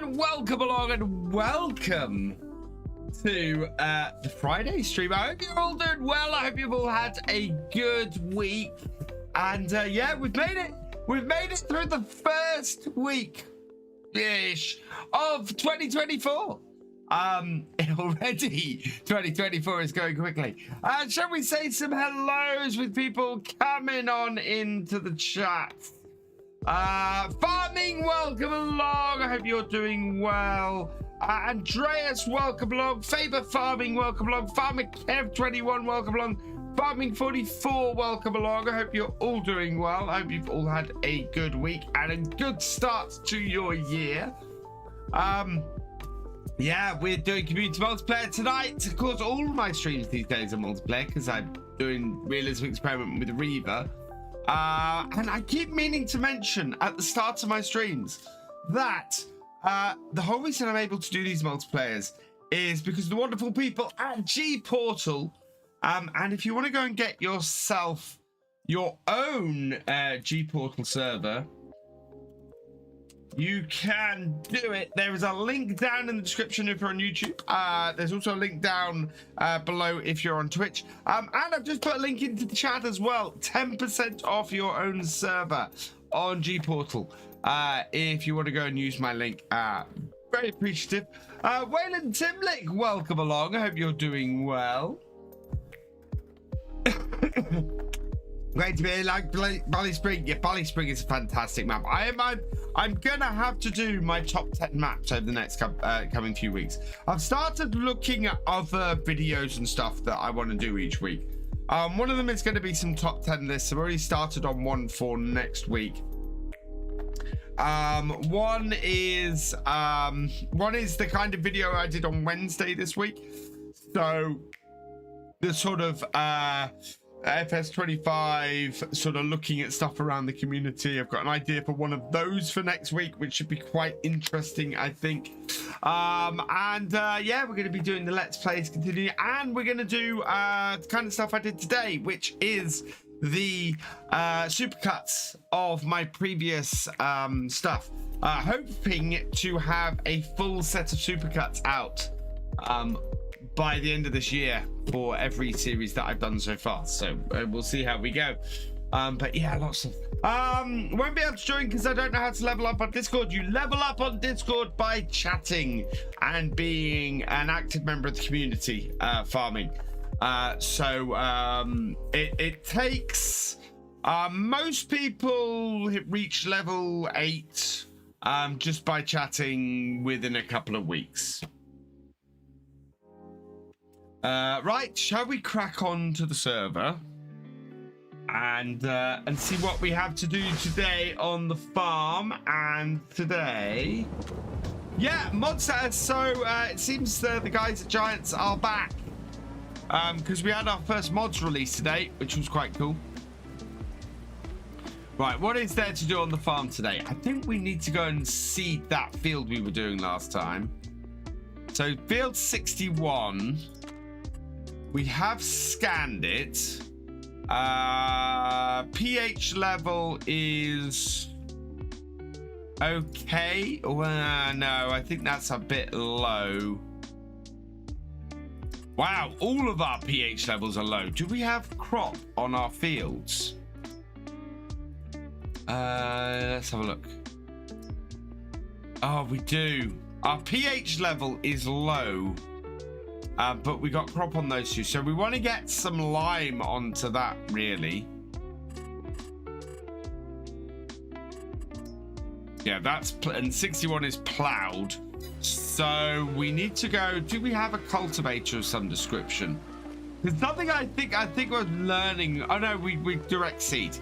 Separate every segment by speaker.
Speaker 1: gentlemen, welcome along and welcome to the Friday stream. I hope you're all doing well. I hope you've all had a good week. And yeah, we've made it. We've made it through the first week-ish of 2024. Already 2024 is going quickly. Shall we say some hellos with people coming on into the chat? Farming, welcome along. I hope you're doing well. Andreas, welcome along. Favor Farming, welcome along. Farmer Kev 21, welcome along. Farming 44, welcome along. I hope you're all doing well. I hope you've all had a good week and a good start to your year. Yeah, we're doing community multiplayer tonight. Of course, all my streams these days are multiplayer because I'm doing realism experiment with Reaver. And I keep meaning to mention at the start of my streams that the whole reason I'm able to do these multiplayers is because of the wonderful people at G Portal. And if you want to go and get yourself your own G Portal server, you can do it. There is a link down in the description if you're on YouTube. There's also a link down below if you're on Twitch. And I've just put a link into the chat as well. 10% off your own server on G Portal. If you want to go and use my link. Very appreciative. Wayland Timlick, welcome along. I hope you're doing well. Great to be here, like BallySpring. Yeah, BallySpring is a fantastic map. I'm gonna have to do my top 10 maps over the next coming few weeks. I've started looking at other videos and stuff that I want to do each week. One of them is going to be some top 10 lists. I've already started on one for next week. One is the kind of video I did on Wednesday this week. So the sort of FS25, sort of looking at stuff around the community. I've got an idea for one of those for next week, which should be quite interesting, I think. Yeah, we're going to be doing the Let's Plays continue, and we're going to do the kind of stuff I did today, which is the supercuts of my previous stuff. Hoping to have a full set of supercuts out by the end of this year for every series that I've done so far. So we'll see how we go. But yeah, lots of won't be able to join because I don't know how to level up on Discord. You level up on Discord by chatting and being an active member of the community, farming. It takes most people reach level 8 just by chatting within a couple of weeks. Right, shall we crack on to the server and see what we have to do today on the farm? And today, yeah, mod status. So it seems the guys at Giants are back because we had our first mods release today, which was quite cool. Right, what is there to do on the farm today? I think we need to go and seed that field we were doing last time. So field 61. We have scanned it. pH level is okay. Well, no, I think that's a bit low. Wow, all of our pH levels are low. Do we have crop on our fields? Let's have a look. Oh, we do. Our pH level is low. But we got crop on those two, so we want to get some lime onto that, really. Yeah, and 61 is plowed, so we need to go. Do we have a cultivator of some description? There's something I think we're learning. Oh no, we direct seed.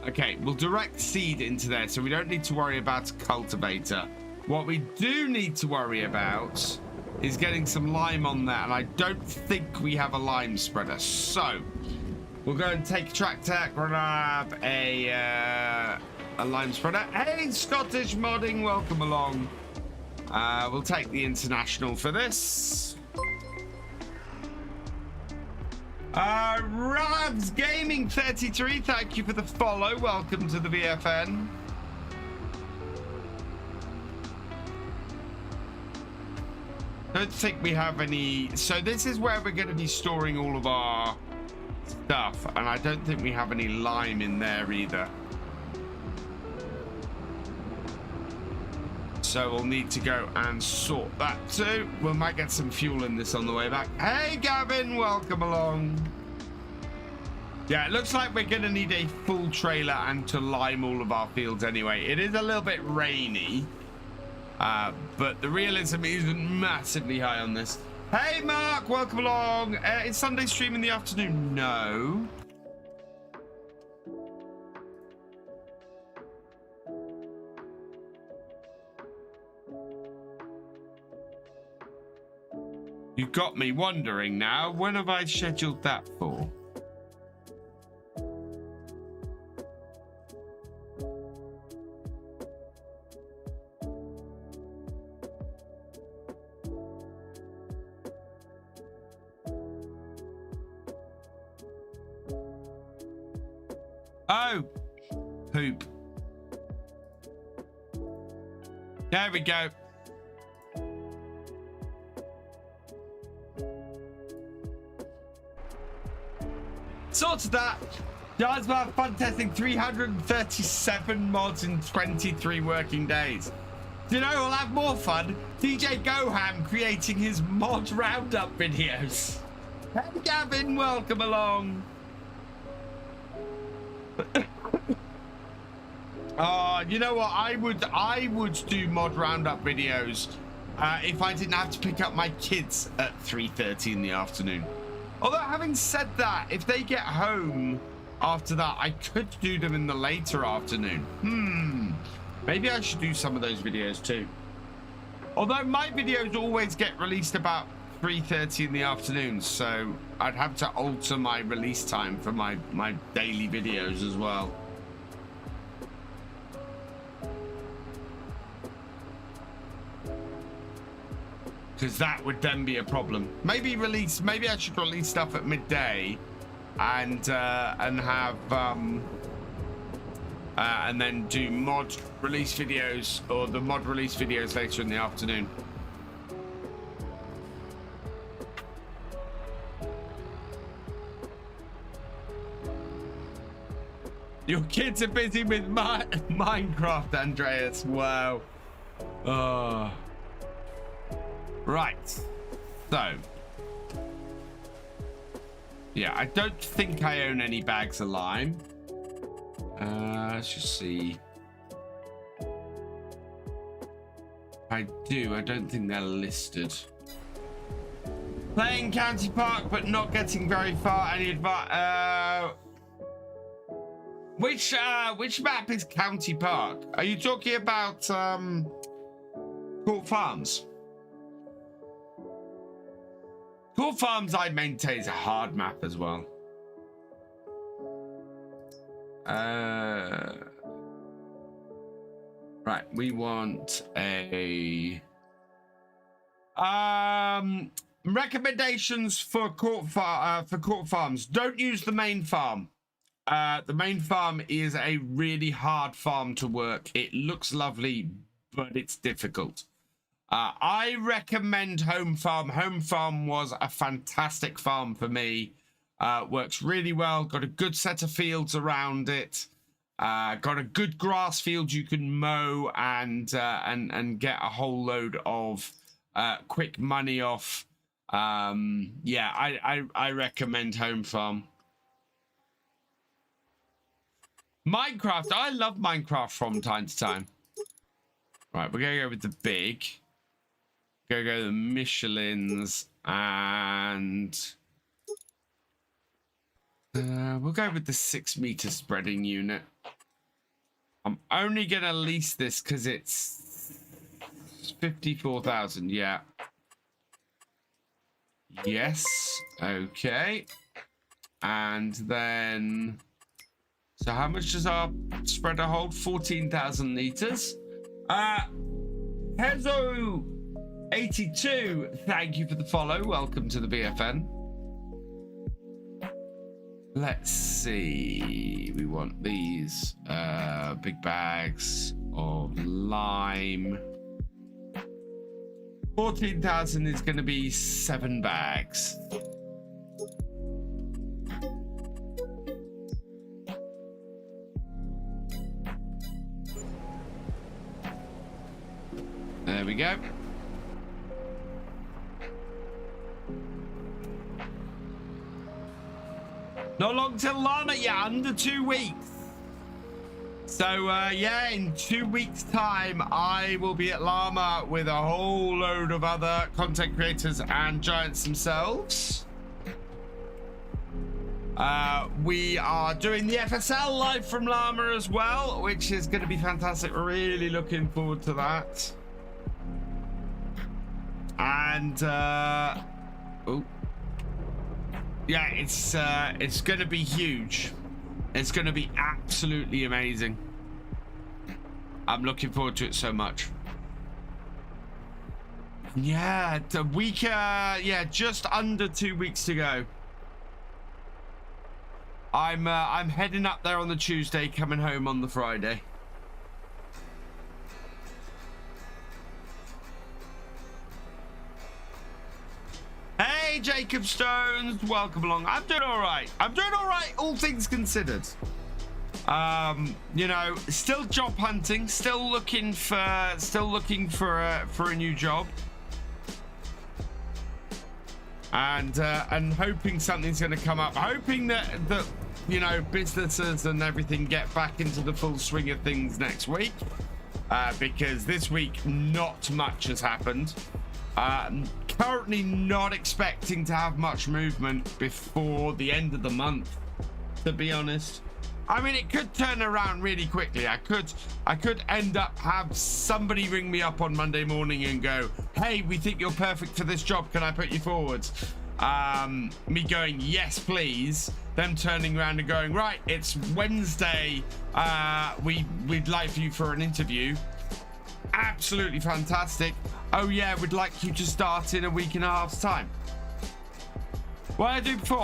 Speaker 1: Okay, we'll direct seed into there, so we don't need to worry about a cultivator. What we do need to worry about is getting some lime on that, and I don't think we have a lime spreader, so we'll go and take a tractor, grab a lime spreader. Hey, Scottish modding, welcome along. We'll take the international for this. Ravs Gaming 33, thank you for the follow. Welcome to the VFN. Don't think we have any. So this is where we're going to be storing all of our stuff, and I don't think we have any lime in there either. So we'll need to go and sort that too. We might get some fuel in this on the way back. Hey Gavin, welcome along. Yeah, it looks like we're gonna need a full trailer and to lime all of our fields anyway. It is a little bit rainy, but the realism isn't massively high on this. Hey Mark, welcome along. Is Sunday stream in the afternoon? No. You got me wondering now. When have I scheduled that for? Oh, poop. There we go. Sorted that. Guys, we'll have fun testing 337 mods in 23 working days. Do you know, we'll have more fun. DJ Goham creating his mod roundup videos. Hey Gavin, welcome along. You know what? I would do mod roundup videos if I didn't have to pick up my kids at 3:30 in the afternoon. Although having said that, if they get home after that, I could do them in the later afternoon. Maybe I should do some of those videos too. Although my videos always get released about 3:30 in the afternoon, so I'd have to alter my release time for my daily videos as well. Because that would then be a problem. Maybe I should release stuff at midday, and have and then do mod release videos, or the mod release videos later in the afternoon. Your kids are busy with Minecraft, Andreas. Wow. Oh. Right. So. Yeah, I don't think I own any bags of lime. Let's just see. I do. I don't think they're listed. Playing County Park, but not getting very far. Any advice? Which map is County Park? Are you talking about Court Farms? Court Farms, I maintain, is a hard map as well. Right, we want a recommendations for Court Farms. Don't use the main farm. The main farm is a really hard farm to work. It looks lovely, but it's difficult. I recommend Home Farm. Home Farm was a fantastic farm for me. Works really well. Got a good set of fields around it. Got a good grass field you can mow and get a whole load of quick money off. Yeah, I recommend Home Farm. Minecraft, I love Minecraft from time to time. Right, we're gonna go with the big. Go the Michelins, and we'll go with the 6 meter spreading unit. I'm only gonna lease this because it's 54,000. Yeah. Yes. Okay. And then, so how much does our spreader hold? 14,000 liters. Hezo 82, thank you for the follow. Welcome to the BFN. Let's see. We want these big bags of lime. 14,000 is going to be 7 bags. There we go. Not long till llama, yeah, under 2 weeks. So, yeah, in 2 weeks' time, I will be at llama with a whole load of other content creators and giants themselves. We are doing the FSL live from llama as well, which is going to be fantastic. We're really looking forward to that. And, oh. Yeah, it's going to be huge. It's going to be absolutely amazing. I'm looking forward to it so much. Yeah, the week, yeah, just under 2 weeks to go. I'm heading up there on the Tuesday, coming home on the Friday. Hey, Jacob Stones, welcome along. I'm doing all right. I'm doing all right, all things considered. You know, still job hunting, still looking for a new job, and hoping something's going to come up. Hoping that you know, businesses and everything get back into the full swing of things next week, because this week not much has happened. Currently not expecting to have much movement before the end of the month, to be honest. I mean, it could turn around really quickly. I could end up have somebody ring me up on Monday morning and go, hey, we think you're perfect for this job, can I put you forward? Me going, yes please, them turning around and going, right, it's Wednesday, we'd like for you for an interview. Absolutely fantastic. Oh yeah, we'd like you to start in a week and a half's time. What did I do before?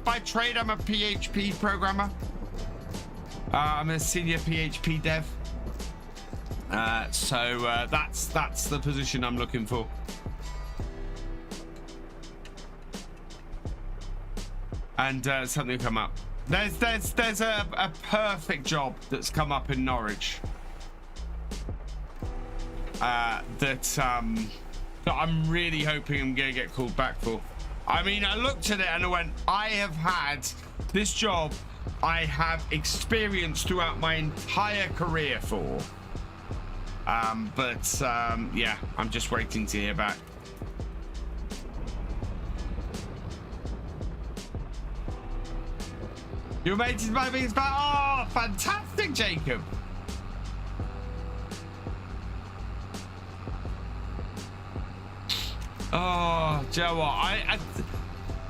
Speaker 1: By trade, I'm a PHP programmer. I'm a senior PHP dev. So that's the position I'm looking for. And something will come up. There's a perfect job that's come up in Norwich. That I'm really hoping I'm gonna get called back for. I mean, I looked at it and I went, I have had this job, I have experienced throughout my entire career for. Yeah, I'm just waiting to hear back. Your mate is my biggest fan. Oh, fantastic, Jacob. Oh, do you know what?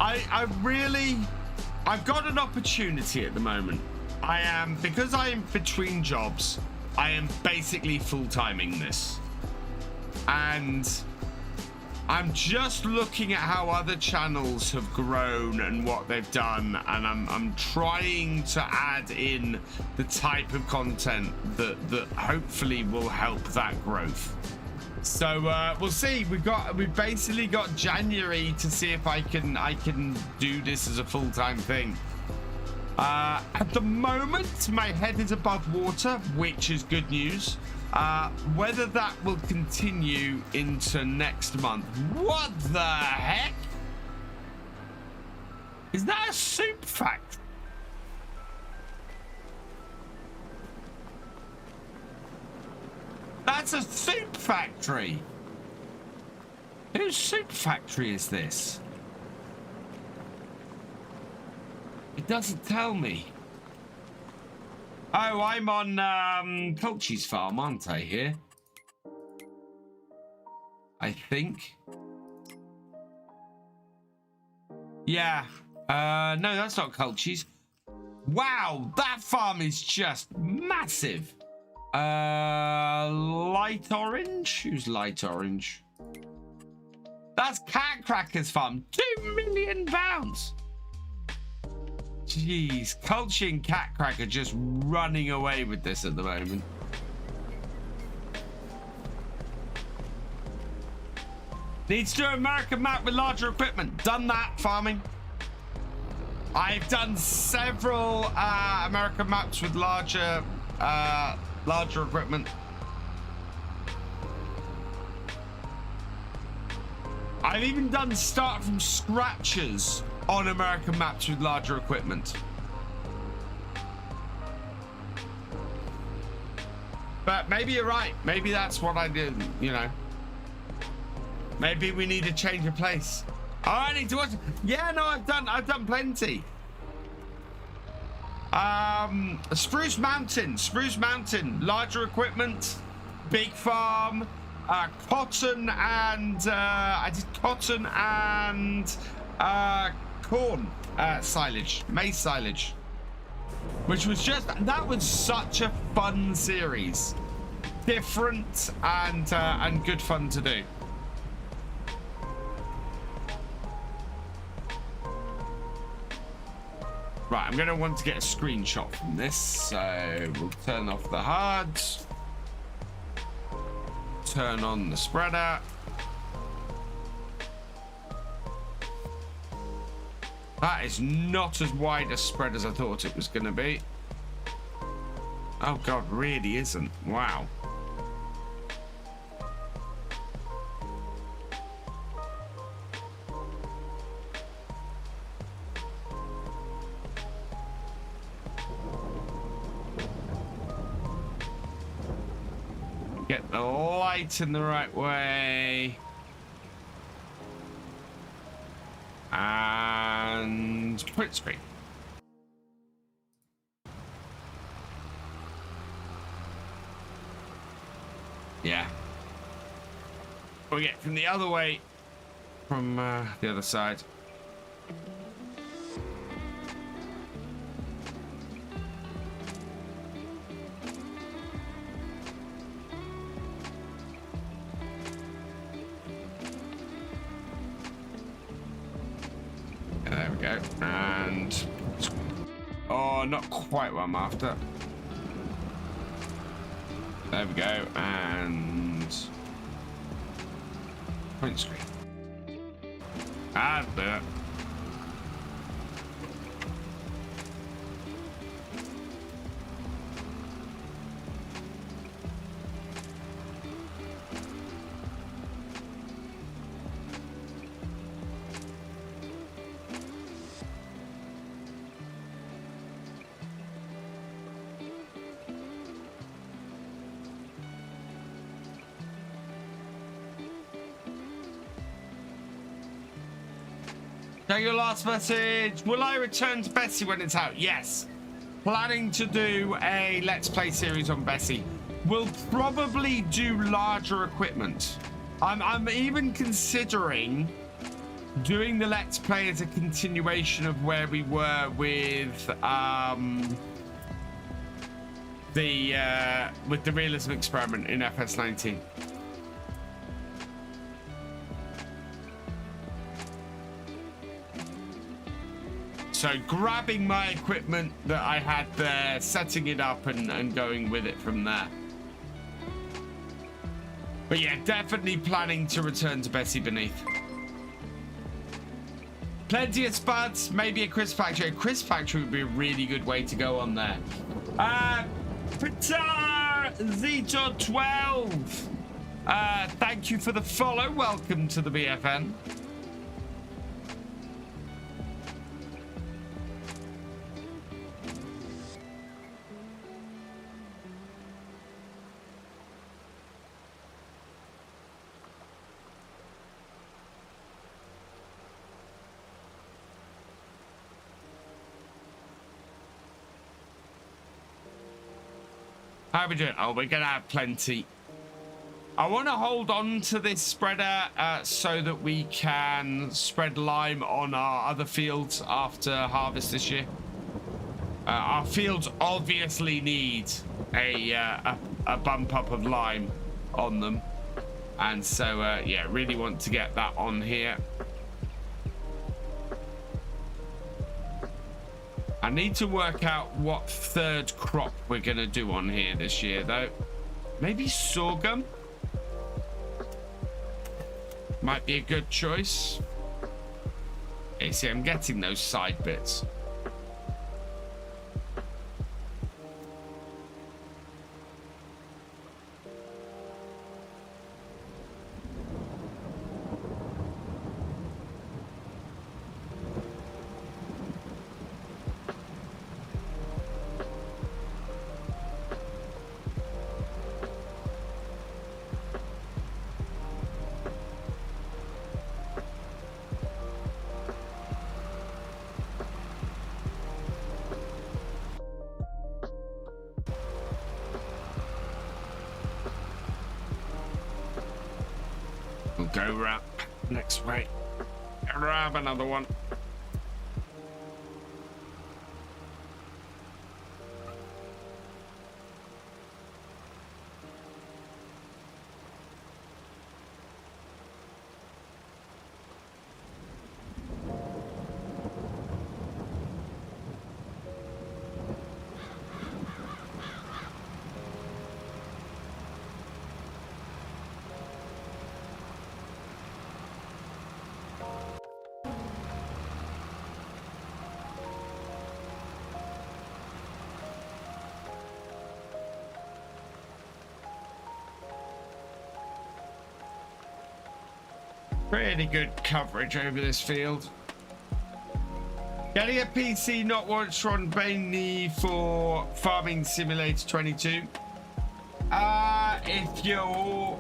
Speaker 1: I really, I've got an opportunity at the moment. Because I am between jobs, I am basically full-timing this. And I'm just looking at how other channels have grown and what they've done, and I'm trying to add in the type of content that hopefully will help that growth. So we'll see. We've basically got January to see if I can do this as a full-time thing. At the moment, my head is above water, which is good news. Whether that will continue into next month. What the heck? Is that a soup factory? That's a soup factory. Whose soup factory is this? It doesn't tell me. Oh, I'm on Cultivating's farm, aren't I, here? I think. Yeah. No, that's not Cultivating's. Wow, that farm is just massive. Light orange? Who's light orange? That's Cat Cracker's farm. £2 million. Jeez, Cultivating and Cat Cracker just running away with this at the moment. Needs to do an American map with larger equipment. Done that, farming. I've done several American maps with larger equipment. I've even done start from scratches on American maps with larger equipment. But maybe you're right. Maybe that's what I did, you know. Maybe we need a change of place. Oh, I need to watch. Yeah, no, I've done plenty. Spruce Mountain, larger equipment, big farm, cotton and I did cotton and corn silage, maize silage, which was that was such a fun series, different and good fun to do. Right, I'm going to want to get a screenshot from this, so we'll turn off the HUD, turn on the spreader. That is not as wide a spread as I thought it was going to be. Oh God, really isn't. Wow. Get the light in the right way. And print screen. Yeah. We get from the other way, from the other side. There we go. And oh, not quite what I'm after. There we go. And print screen. And there. So your last message. Will I return to Bessie when it's out? Yes. Planning to do a Let's Play series on Bessie. We'll probably do larger equipment. I'm even considering doing the Let's Play as a continuation of where we were with the realism experiment in FS19. So grabbing my equipment that I had there, setting it up and going with it from there. But yeah, definitely planning to return to Bessie Beneath. Plenty of spuds, maybe a crisp factory. A crisp factory would be a really good way to go on there. Petar Zito 12. Thank you for the follow. Welcome to the BFN. How are we doing? Oh, we're gonna have plenty. I want to hold on to this spreader so that we can spread lime on our other fields after harvest this year. Our fields obviously need a bump up of lime on them, and so yeah, really want to get that on here. I need to work out what third crop we're going to do on here this year, though. Maybe sorghum? might be a good choice. Okay, see, I'm getting those side bits. We'll go round next way. Grab another one. Pretty good coverage over this field. Getting a PC not watched on mainly for Farming Simulator 22. If you're...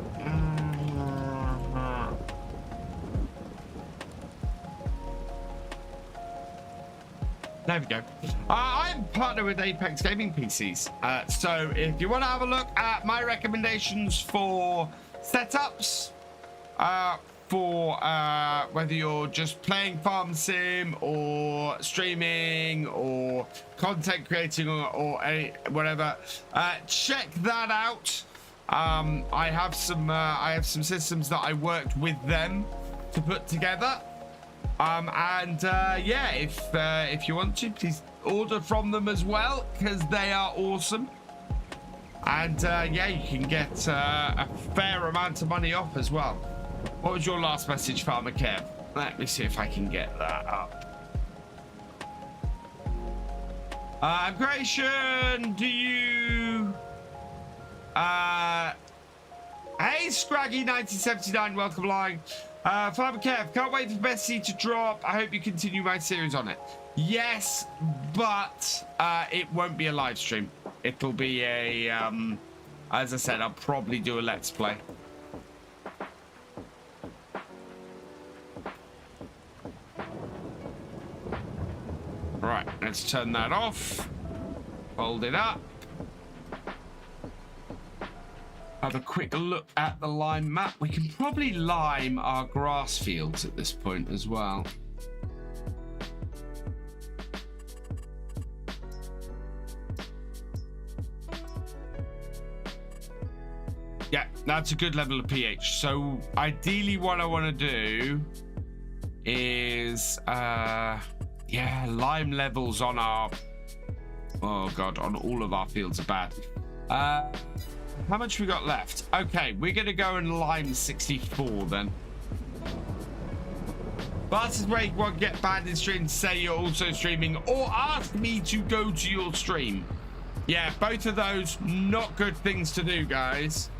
Speaker 1: There we go. I'm partnered with Apex Gaming PCs. So if you want to have a look at my recommendations for setups, for whether you're just playing farm sim or streaming or content creating or whatever, check that out. I have some systems that I worked with them to put together, yeah, if you want to, please order from them as well, because they are awesome. And yeah, you can get a fair amount of money off as well. What was your last message, Farmer Kev? Let me see if I can get that up. ArkAngil, do you... Hey, Scraggy1979, welcome along. Farmer Kev, can't wait for Bessie to drop. I hope you continue my series on it. Yes, but it won't be a live stream. It'll be a, as I said, I'll probably do a Let's Play. Right, let's turn that off. Hold it up. Have a quick look at the lime map. We can probably lime our grass fields at this point as well. Yeah, that's a good level of pH. So ideally what I want to do is yeah, lime levels on our, oh god, on all of our fields are bad. How much we got left? Okay, we're gonna go and lime 64 then. Fastest way you want to get banned in stream, say you're also streaming, or ask me to go to your stream. Yeah, both of those not good things to do, guys.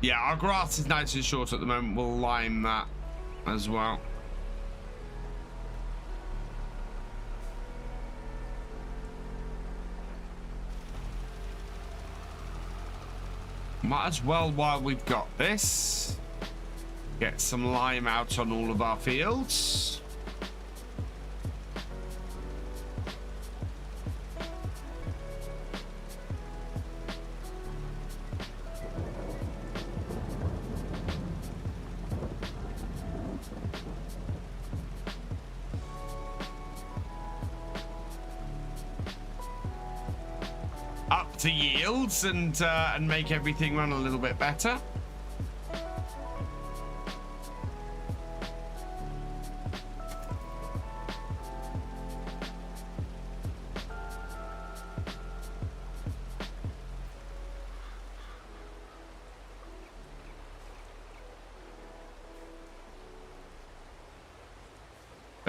Speaker 1: Yeah, our grass is nice and short at the moment. We'll lime that as well. Might as well, while we've got this, get some lime out on all of our fields. Up to yields and make everything run a little bit better.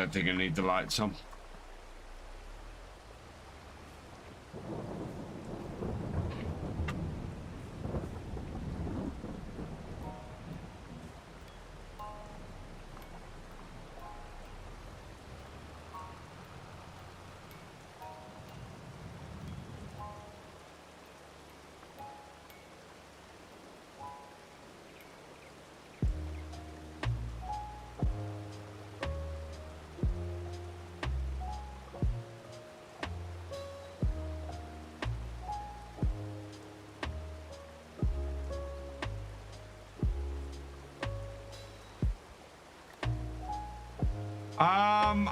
Speaker 1: don't think I need the lights on.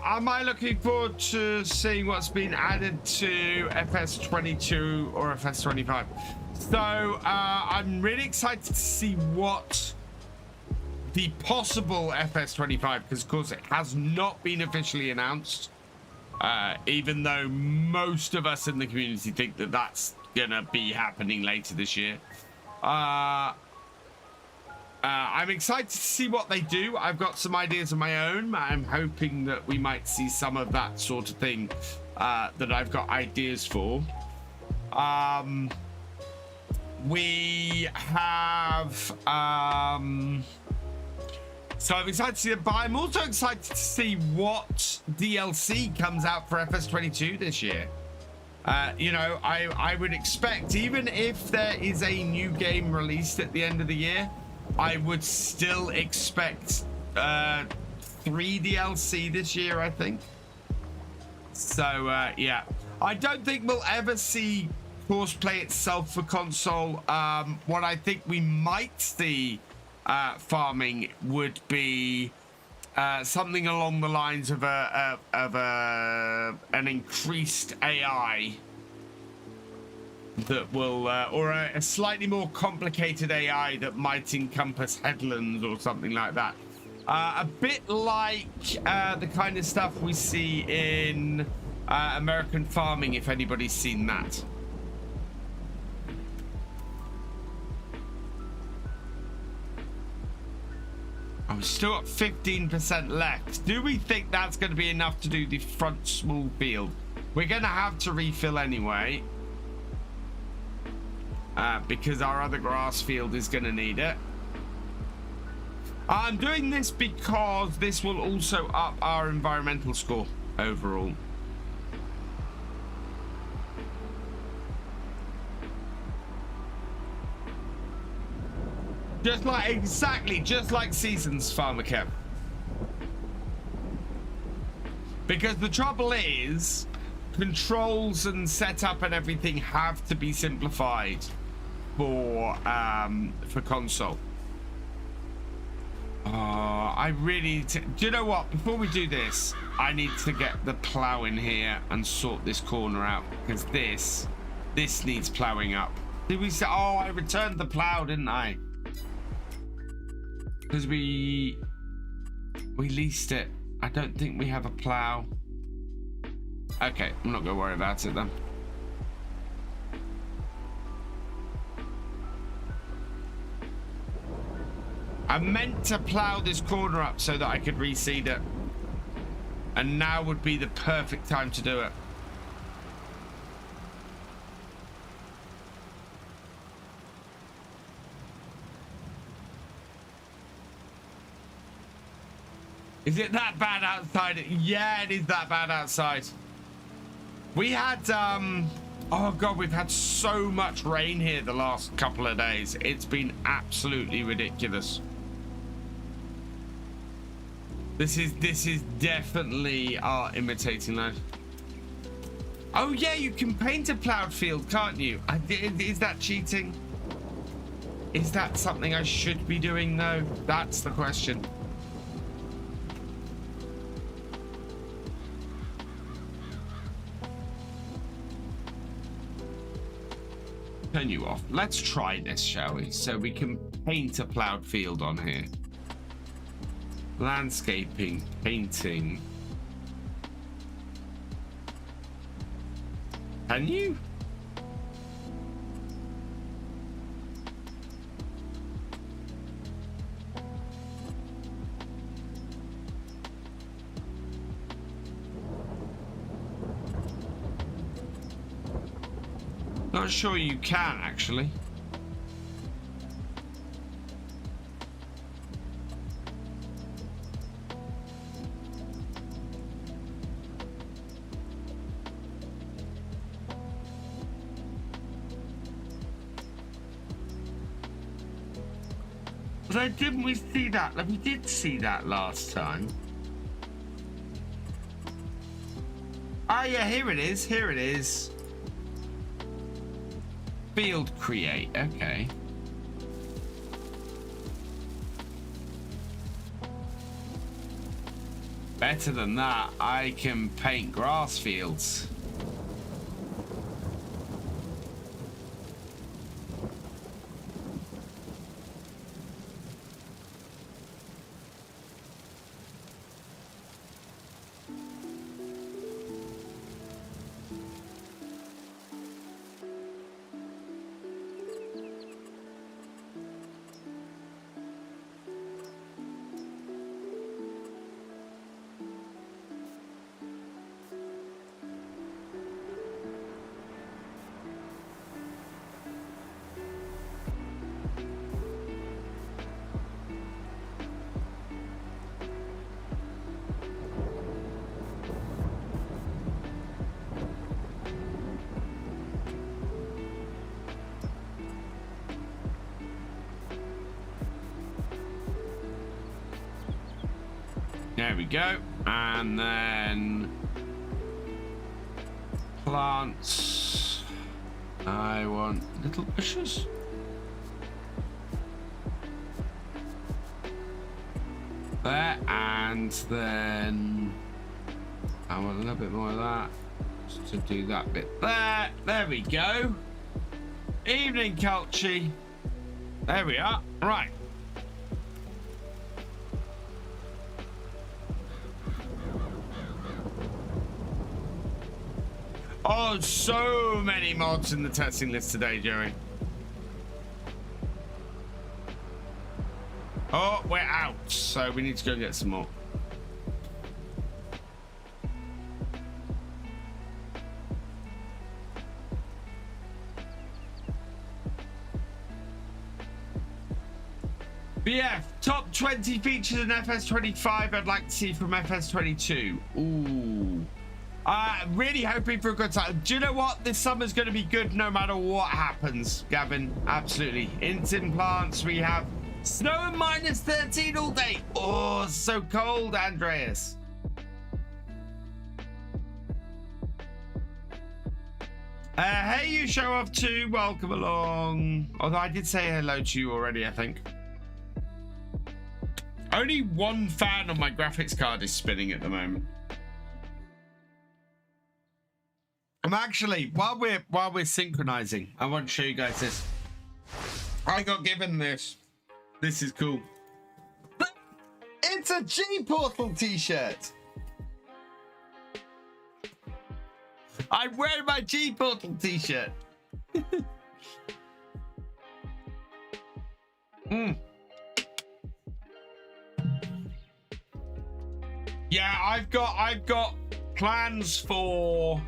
Speaker 1: Am I looking forward to seeing what's been added to FS22 or FS25? So I'm really excited to see what the possible FS25, because of course it has not been officially announced, even though most of us in the community think that that's gonna be happening later this year. I'm excited to see what they do. I've got some ideas of my own. I'm hoping that we might see some of that sort of thing that I've got ideas for. We have... so I'm excited to see it, but I'm also excited to see what DLC comes out for FS22 this year. You know, I would expect, even if there is a new game released at the end of the year, I would still expect 3 DLC this year, I think. So, yeah. I don't think we'll ever see Horschplay itself for console. What I think we might see farming would be something along the lines of an increased AI that will, or a slightly more complicated AI that might encompass headlands or something like that. A bit like the kind of stuff we see in American Farming, if anybody's seen that. Oh, we've still got 15% left. Do we think that's going to be enough to do the front small field? We're going to have to refill anyway. Because our other grass field is going to need it. I'm doing this because this will also up our environmental score overall. Just like, exactly, just like Seasons, FarmCatGR. Because the trouble is, controls and setup and everything have to be simplified for console. I really do you know what, before we do this, I need to get the plow in here and sort this corner out, because this needs plowing up. Did we say, oh, I returned the plow, didn't I? Because we leased it. I don't think we have a plow. Okay, I'm not gonna worry about it then. I meant to plow this corner up so that I could reseed it. And now would be the perfect time to do it. Is it that bad outside? Yeah, it is that bad outside. We had, oh God, we've had so much rain here the last couple of days. It's been absolutely ridiculous. This is definitely our imitating life. Oh yeah, you can paint a plowed field, can't you? Is that cheating? Is that something I should be doing though? That's the question. Turn you off. Let's try this, shall we? So we can paint a plowed field on here. Landscaping, painting. Can you? Not sure you can, actually. So didn't we see that? We did see that last time. Ah, yeah, here it is. Here it is. Field create. Okay. Better than that, I can paint grass fields. There we go. And then plants. I want little bushes. There, and then I want a little bit more of that just to do that bit there. There we go. Evening, Culty. There we are. Right. Oh, so many mods in the testing list today, Joey. Oh, we're out, so we need to go get some more. BF, top 20 features in FS25 I'd like to see from FS22. Ooh. Really hoping for a good time. Do you know what? This summer's going to be good no matter what happens, Gavin. Absolutely. Instant plants. We have snow and -13 all day. Oh, so cold, Andreas. Hey, you show off too. Welcome along. Although I did say hello to you already, I think. Only one fan on my graphics card is spinning at the moment. I'm actually, while we're synchronizing, I want to show you guys this. I got given this. This is cool. It's a G Portal t-shirt. I'm wearing my G Portal t-shirt. Yeah, I've got plans for.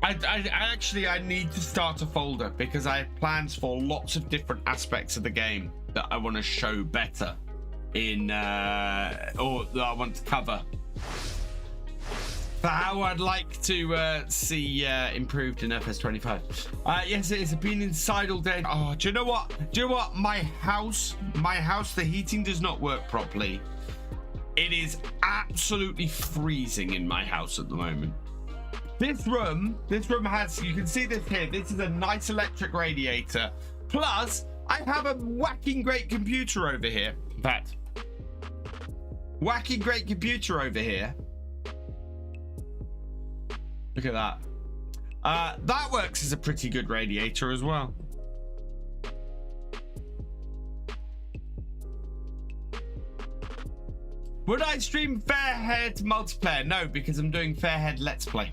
Speaker 1: I need to start a folder because I have plans for lots of different aspects of the game that I want to show better in or that I want to cover. For how I'd like to see improved in FS25. Yes, it is. I've been inside all day. Oh, do you know what? My house, the heating does not work properly. It is absolutely freezing in my house at the moment. This room has, you can see this here, this is a nice electric radiator. Plus, I have a whacking great computer over here. In fact, whacking great computer over here. Look at that. That works as a pretty good radiator as well. Would I stream Fairhead multiplayer? No, because I'm doing Fairhead Let's Play.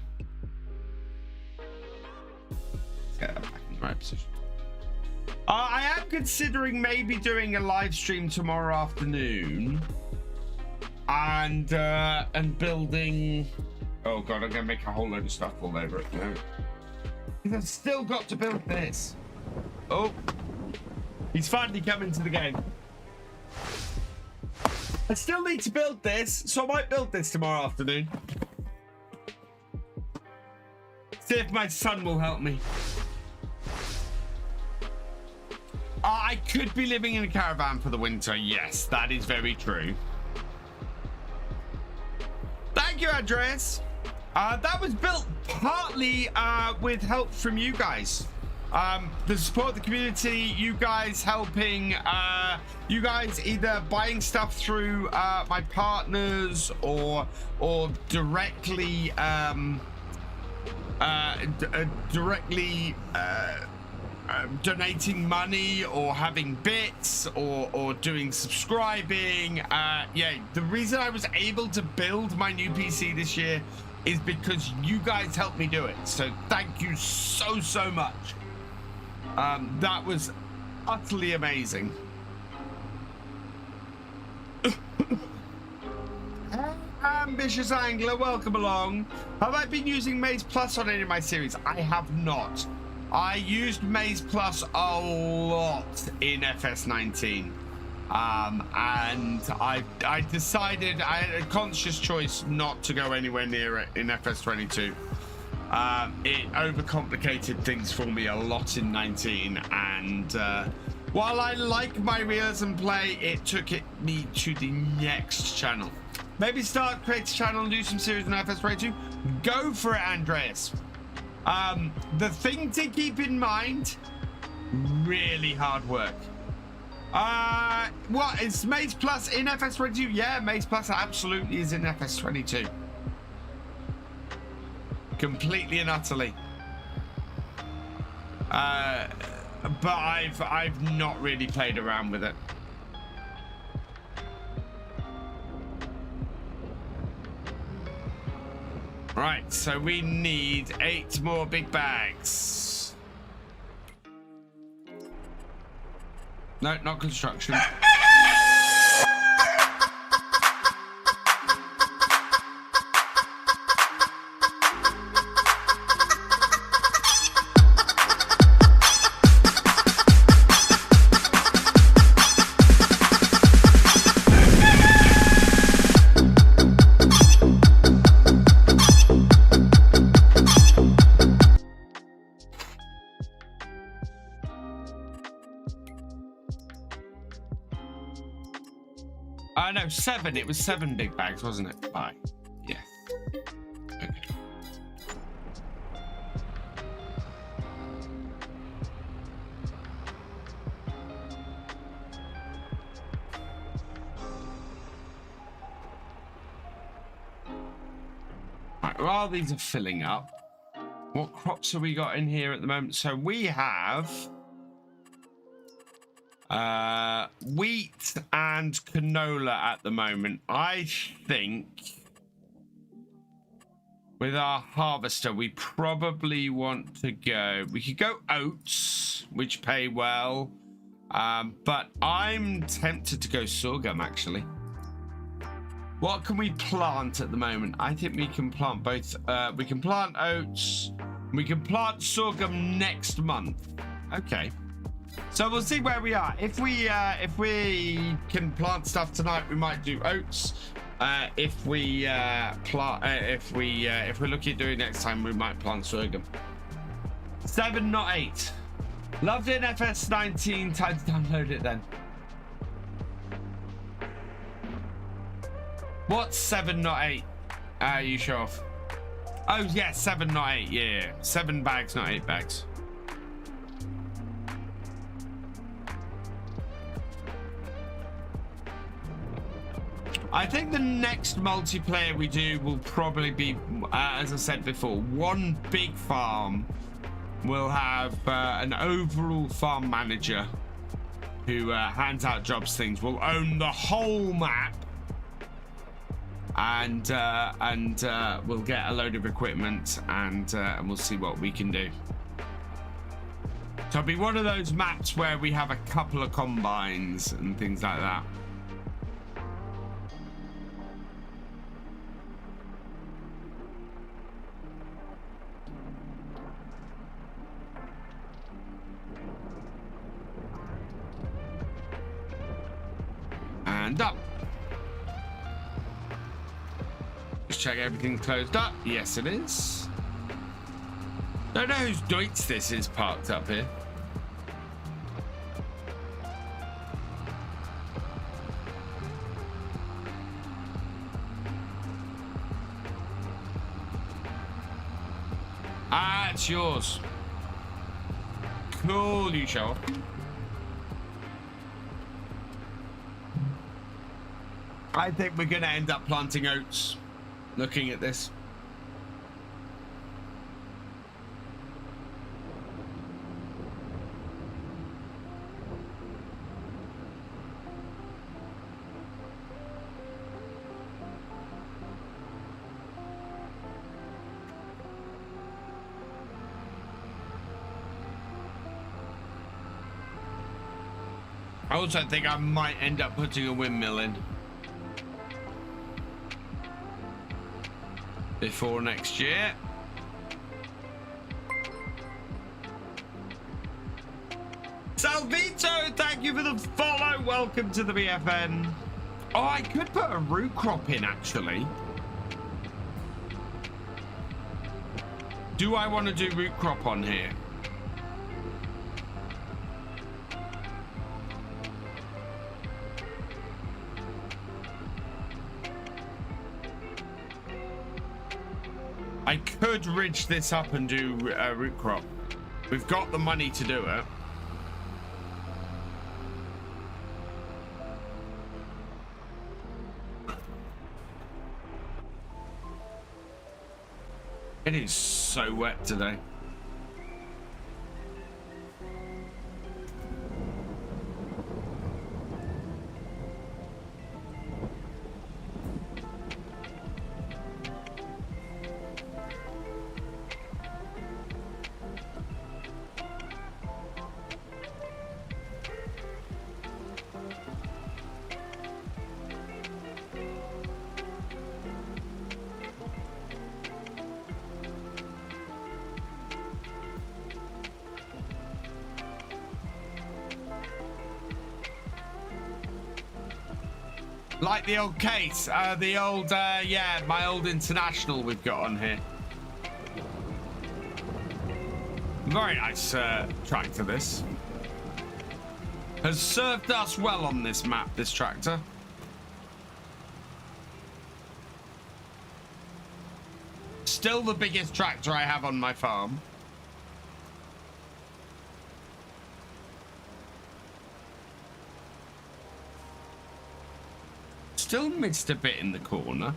Speaker 1: Get that back in the right position. I am considering maybe doing a live stream tomorrow afternoon and building. Oh god, I'm gonna make a whole load of stuff all over it now. Because I've still got to build this. Oh, he's finally coming to the game. I still need to build this, so I might build this tomorrow afternoon. See if my son will help me. I could be living in a caravan for the winter. Yes, that is very true. Thank you, Andreas. That was built partly with help from you guys. The support of the community, you guys helping, you guys either buying stuff through my partners or directly donating money or having bits or doing subscribing. Yeah, the reason I was able to build my new PC this year is because you guys helped me do it. So thank you so much. That was utterly amazing. Ambitious Angler, welcome along. Have I been using Maze Plus on any of my series? I have not. I used Maze Plus a lot in FS19. And I decided, I had a conscious choice not to go anywhere near it in FS22. It overcomplicated things for me a lot in 19, and while I like my realism play, it took me to the next channel. Maybe start, create a channel and do some series in FS22. Go for it, Andreas. The thing to keep in mind, really hard work. What is Maze Plus in FS22? Yeah, Maze Plus absolutely is in FS22. Completely and utterly. But I've not really played around with it. Right, so we need 8 more big bags. No, not construction. No, 7. It was 7 big bags, wasn't it? Bye. Yeah. Okay. Right, while these are filling up, what crops have we got in here at the moment? So we have wheat and canola at the moment. I think with our harvester, we probably want to go, we could go oats, which pay well, but I'm tempted to go sorghum actually. What can we plant at the moment? I think we can plant both. We can plant oats, we can plant sorghum next month. Okay. So we'll see where we are. If we can plant stuff tonight, we might do oats. If we're looking at doing next time, we might plant sorghum. 7, not 8. Loved it in FS19. Time to download it then. What's 7, not 8? You show off. Oh yeah, 7, not 8. Yeah, 7 bags, not 8 bags. I think the next multiplayer we do will probably be, as I said before, one big farm. We'll have an overall farm manager who hands out jobs, things. We'll own the whole map, and we'll get a load of equipment, and we'll see what we can do. So it'll be one of those maps where we have a couple of combines and things like that. and done. Just check everything's closed up. Yes, it is. Don't know whose Deutz this is parked up here. Ah, it's yours. Cool, you show off. I think we're going to end up planting oats looking at this. I also think I might end up putting a windmill in before next year. Salvito, thank you for the follow. Welcome to the BFN. Oh, I could put a root crop in, actually. Do I want to do root crop on here? I could ridge this up and do root crop. We've got the money to do it. It is so wet today. Like the old case, the old, yeah, my old International we've got on here. Very nice tractor, this. Has served us well on this map, this tractor. Still the biggest tractor I have on my farm. Still missed a bit in the corner.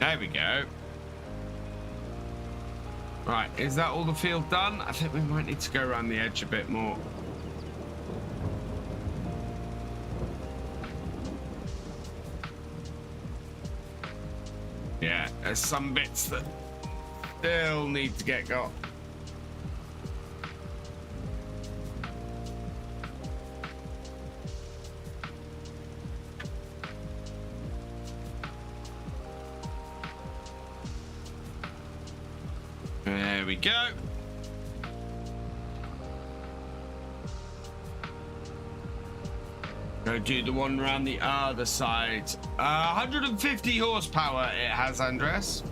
Speaker 1: There we go. Right, is that all the field done? I think we might need to go around the edge a bit more. Yeah, there's some bits that still need to get got. There we go. Go do the one around the other side. 150 horsepower it has, Andres.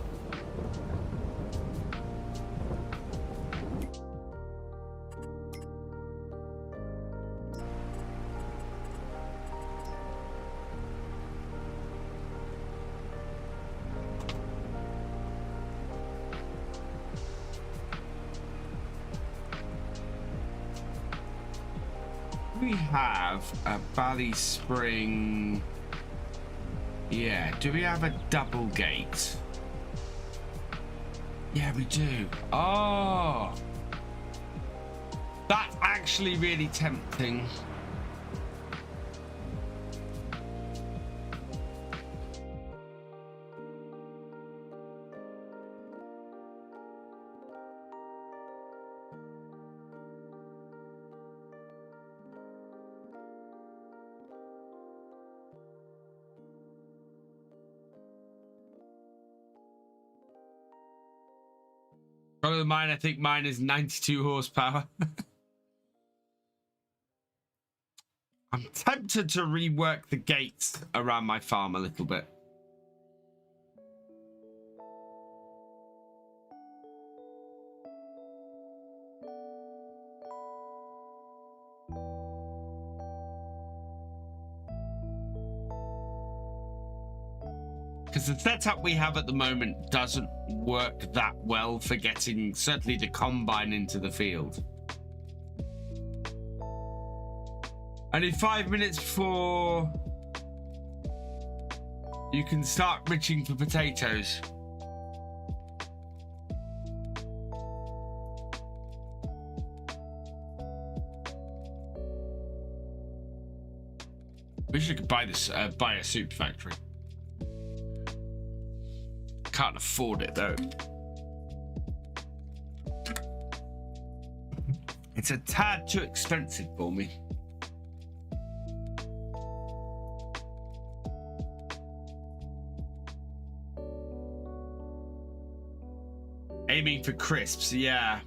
Speaker 1: We have a BallySpring. Yeah, do we have a double gate? Yeah, we do. Oh, that's actually really tempting. Probably mine, I think mine is 92 horsepower. I'm tempted to rework the gates around my farm a little bit. Because the setup we have at the moment doesn't work that well for getting certainly the combine into the field. I need 5 minutes before you can start reaching for potatoes. Wish I could buy this, buy a soup factory. Can't afford it though. It's a tad too expensive for me. Aiming for crisps, yeah.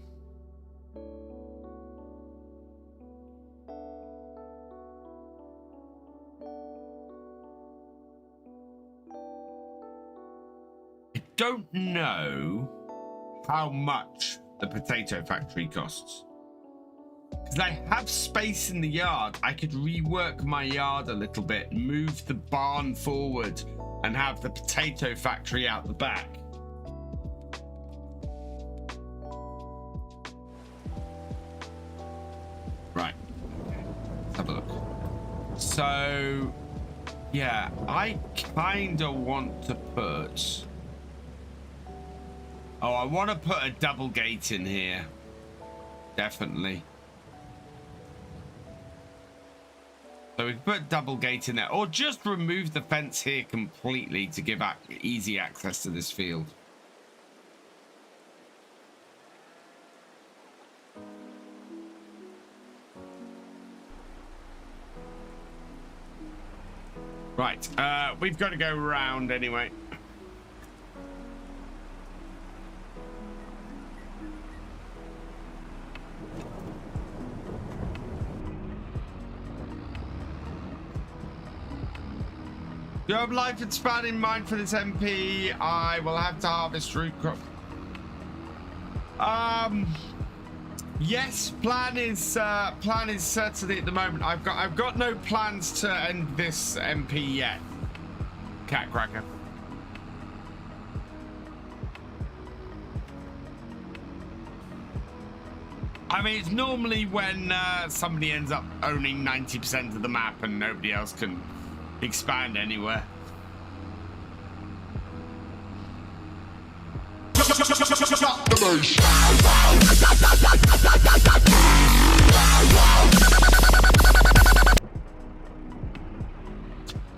Speaker 1: I don't know how much the potato factory costs. Because I have space in the yard. I could rework my yard a little bit, move the barn forward, and have the potato factory out the back. Right. Let's have a look. So, yeah, I kind of want to put... Oh, I want to put a double gate in here. Definitely. So we can put a double gate in there. Or just remove the fence here completely to give easy access to this field. Right. We've got to go round anyway. Do you have life and span in mind for this MP? I will have to harvest root crop. Yes, plan is certainly at the moment. I've got no plans to end this MP yet. Cat cracker. I mean, it's normally when somebody ends up owning 90% of the map and nobody else can expand anywhere.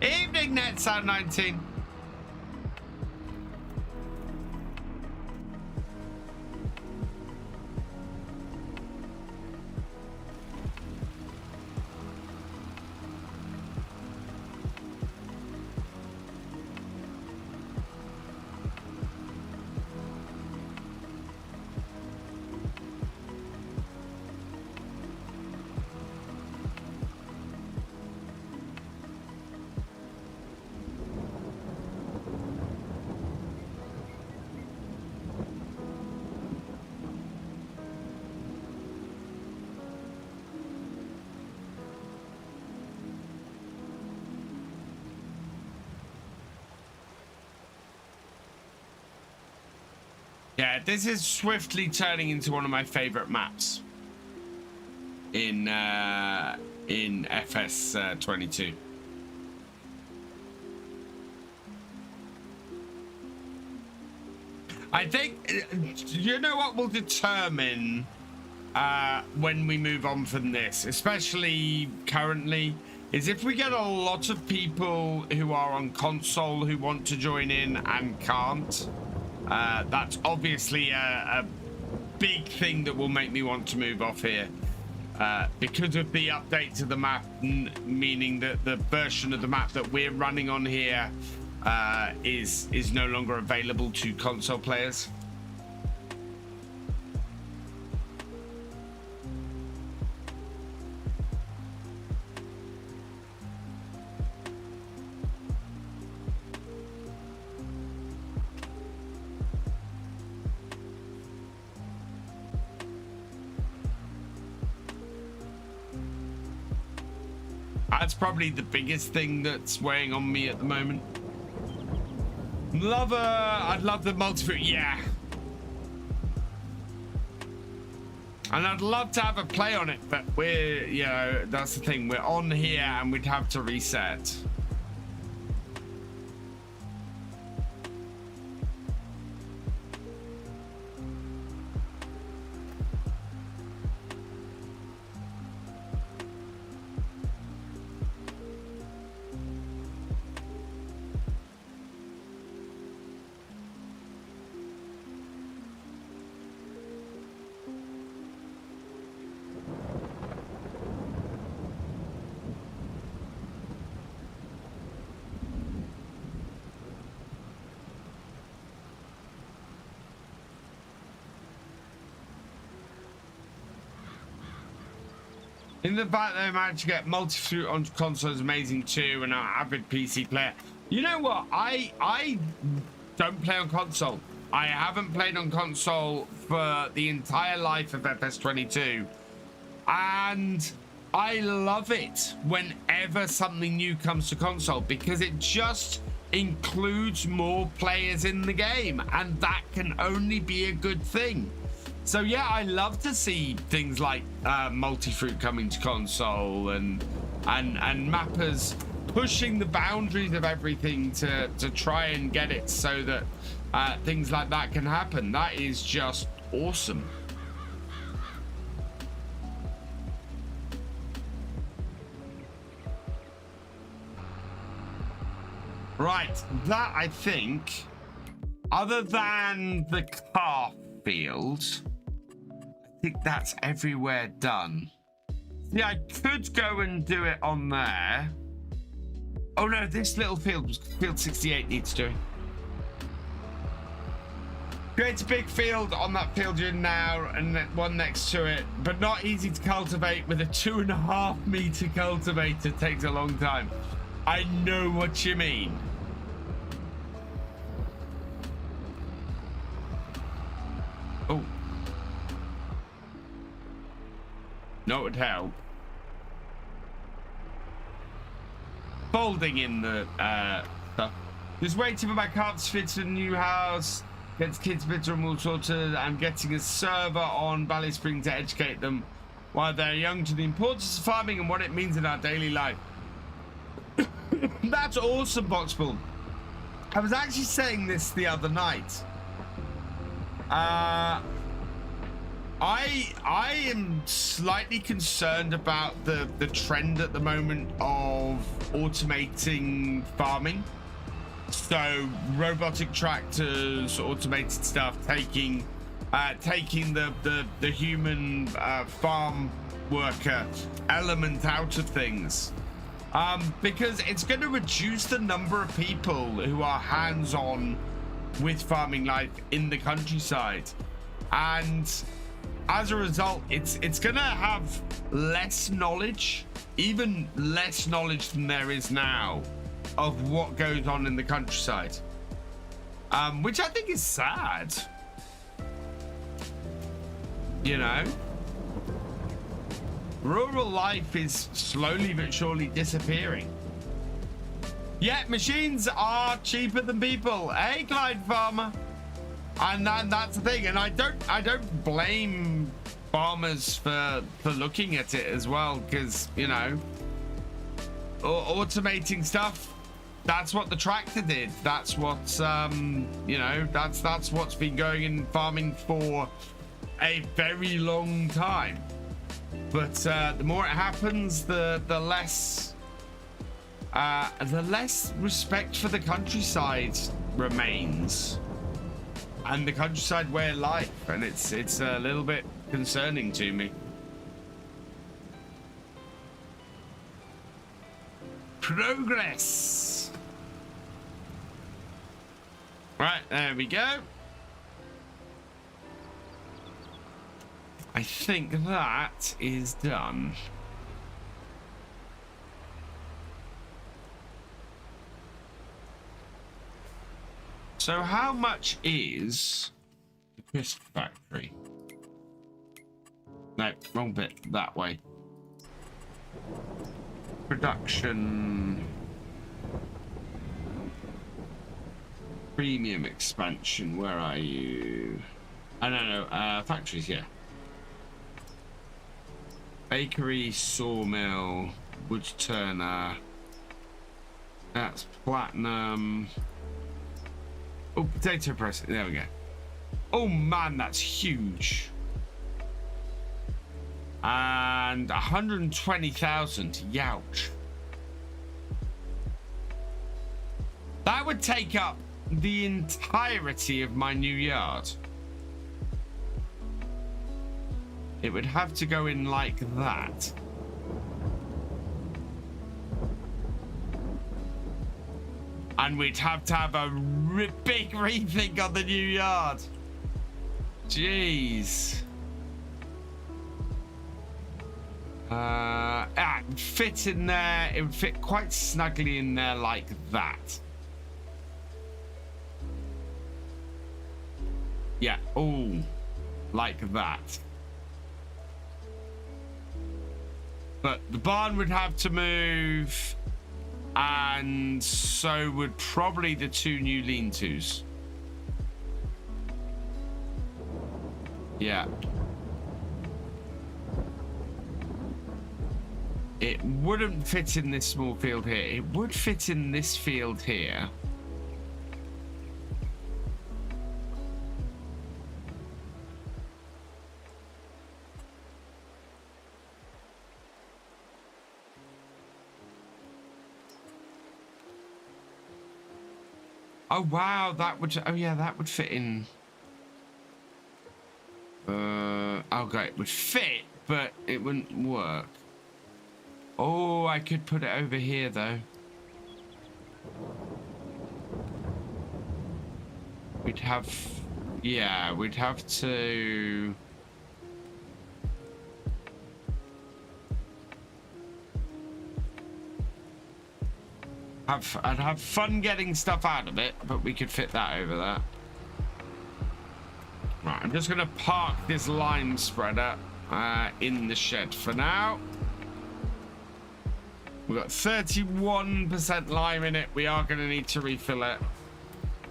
Speaker 1: Evening, Net Sound 19. Yeah, this is swiftly turning into one of my favorite maps in FS 22. I think, you know what will determine when we move on from this, especially currently, is if we get a lot of people who are on console who want to join in and can't. That's obviously a big thing that will make me want to move off here. Because of the update to the map, meaning that the version of the map that we're running on here is no longer available to console players. That's probably the biggest thing that's weighing on me at the moment. I'd love the multi-fruit, yeah. And I'd love to have a play on it, but we're, you know, that's the thing. We're on here and we'd have to reset. In the fact that they managed to get multi-fruit on console is amazing too, and I'm an avid PC player. You know what? I don't play on console. I haven't played on console for the entire life of FS22. And I love it whenever something new comes to console, because it just includes more players in the game, and that can only be a good thing. So yeah, I love to see things like multi-fruit coming to console and mappers pushing the boundaries of everything to try and get it so that things like that can happen. That is just awesome. Right, that I think, other than the car field, I think that's everywhere done. Yeah, I could go and do it on there. Oh no, this little field, field 68 needs doing. Create a big field on that field you're in now and one next to it, but not easy to cultivate with a 2.5 meter cultivator. Takes a long time. I know what you mean. Oh. No, it would help. Folding in the stuff. Just waiting for my carts to fit to the new house. Gets kids better and all sorted. I'm getting a server on BallySpring to educate them while they're young to the importance of farming and what it means in our daily life. That's awesome, Boxbull. I was actually saying this the other night. I am slightly concerned about the trend at the moment of automating farming. So robotic tractors, automated stuff, taking the human farm worker element out of things, because it's going to reduce the number of people who are hands-on with farming life in the countryside, and as a result, it's going to have less knowledge, even less knowledge than there is now, of what goes on in the countryside, which I think is sad. You know, rural life is slowly but surely disappearing. Yet machines are cheaper than people. Hey, Clyde Farmer. And that's the thing. And I don't blame farmers for looking at it as well, because, you know, automating stuff, that's what the tractor did. That's what you know, that's what's been going in farming for a very long time. But the more it happens, the less respect for the countryside remains, and the countryside way of life, and it's a little bit concerning to me. Progress. Right, there we go. I think that is done. So how much is the crisp factory? No, wrong bit, that way. Production. Premium expansion. Where are you? I don't know. Factories, yeah. Bakery, sawmill, wood turner. That's platinum. Oh, potato press. There we go. Oh man, that's huge. And 120,000. Youch. That would take up the entirety of my new yard. It would have to go in like that. And we'd have to have a big rethink on the new yard. Jeez. It would fit in there. It would fit quite snugly in there like that. Yeah. Oh, like that. But the barn would have to move, and so would probably the 2 new lean-tos. Yeah. It wouldn't fit in this small field here. It would fit in this field here. Oh wow, that would, oh yeah, that would fit in. Okay, it would fit, but it wouldn't work. Oh, I could put it over here though. We'd have, yeah, we'd have to. I'd have fun getting stuff out of it, but we could fit that over there. Right, I'm just gonna park this lime spreader in the shed for now. We've got 31% lime in it. We are gonna need to refill it.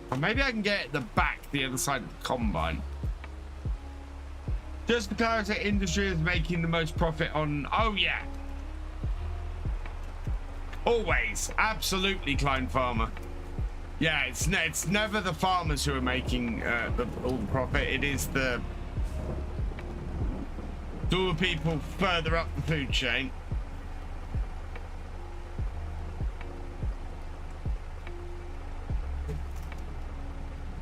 Speaker 1: Or maybe I can get it at the back, the other side of the combine. Just for clarity, industry is making the most profit on, oh yeah. Always, absolutely, Klein Farmer. Yeah, it's never the farmers who are making all the profit. It is the people further up the food chain.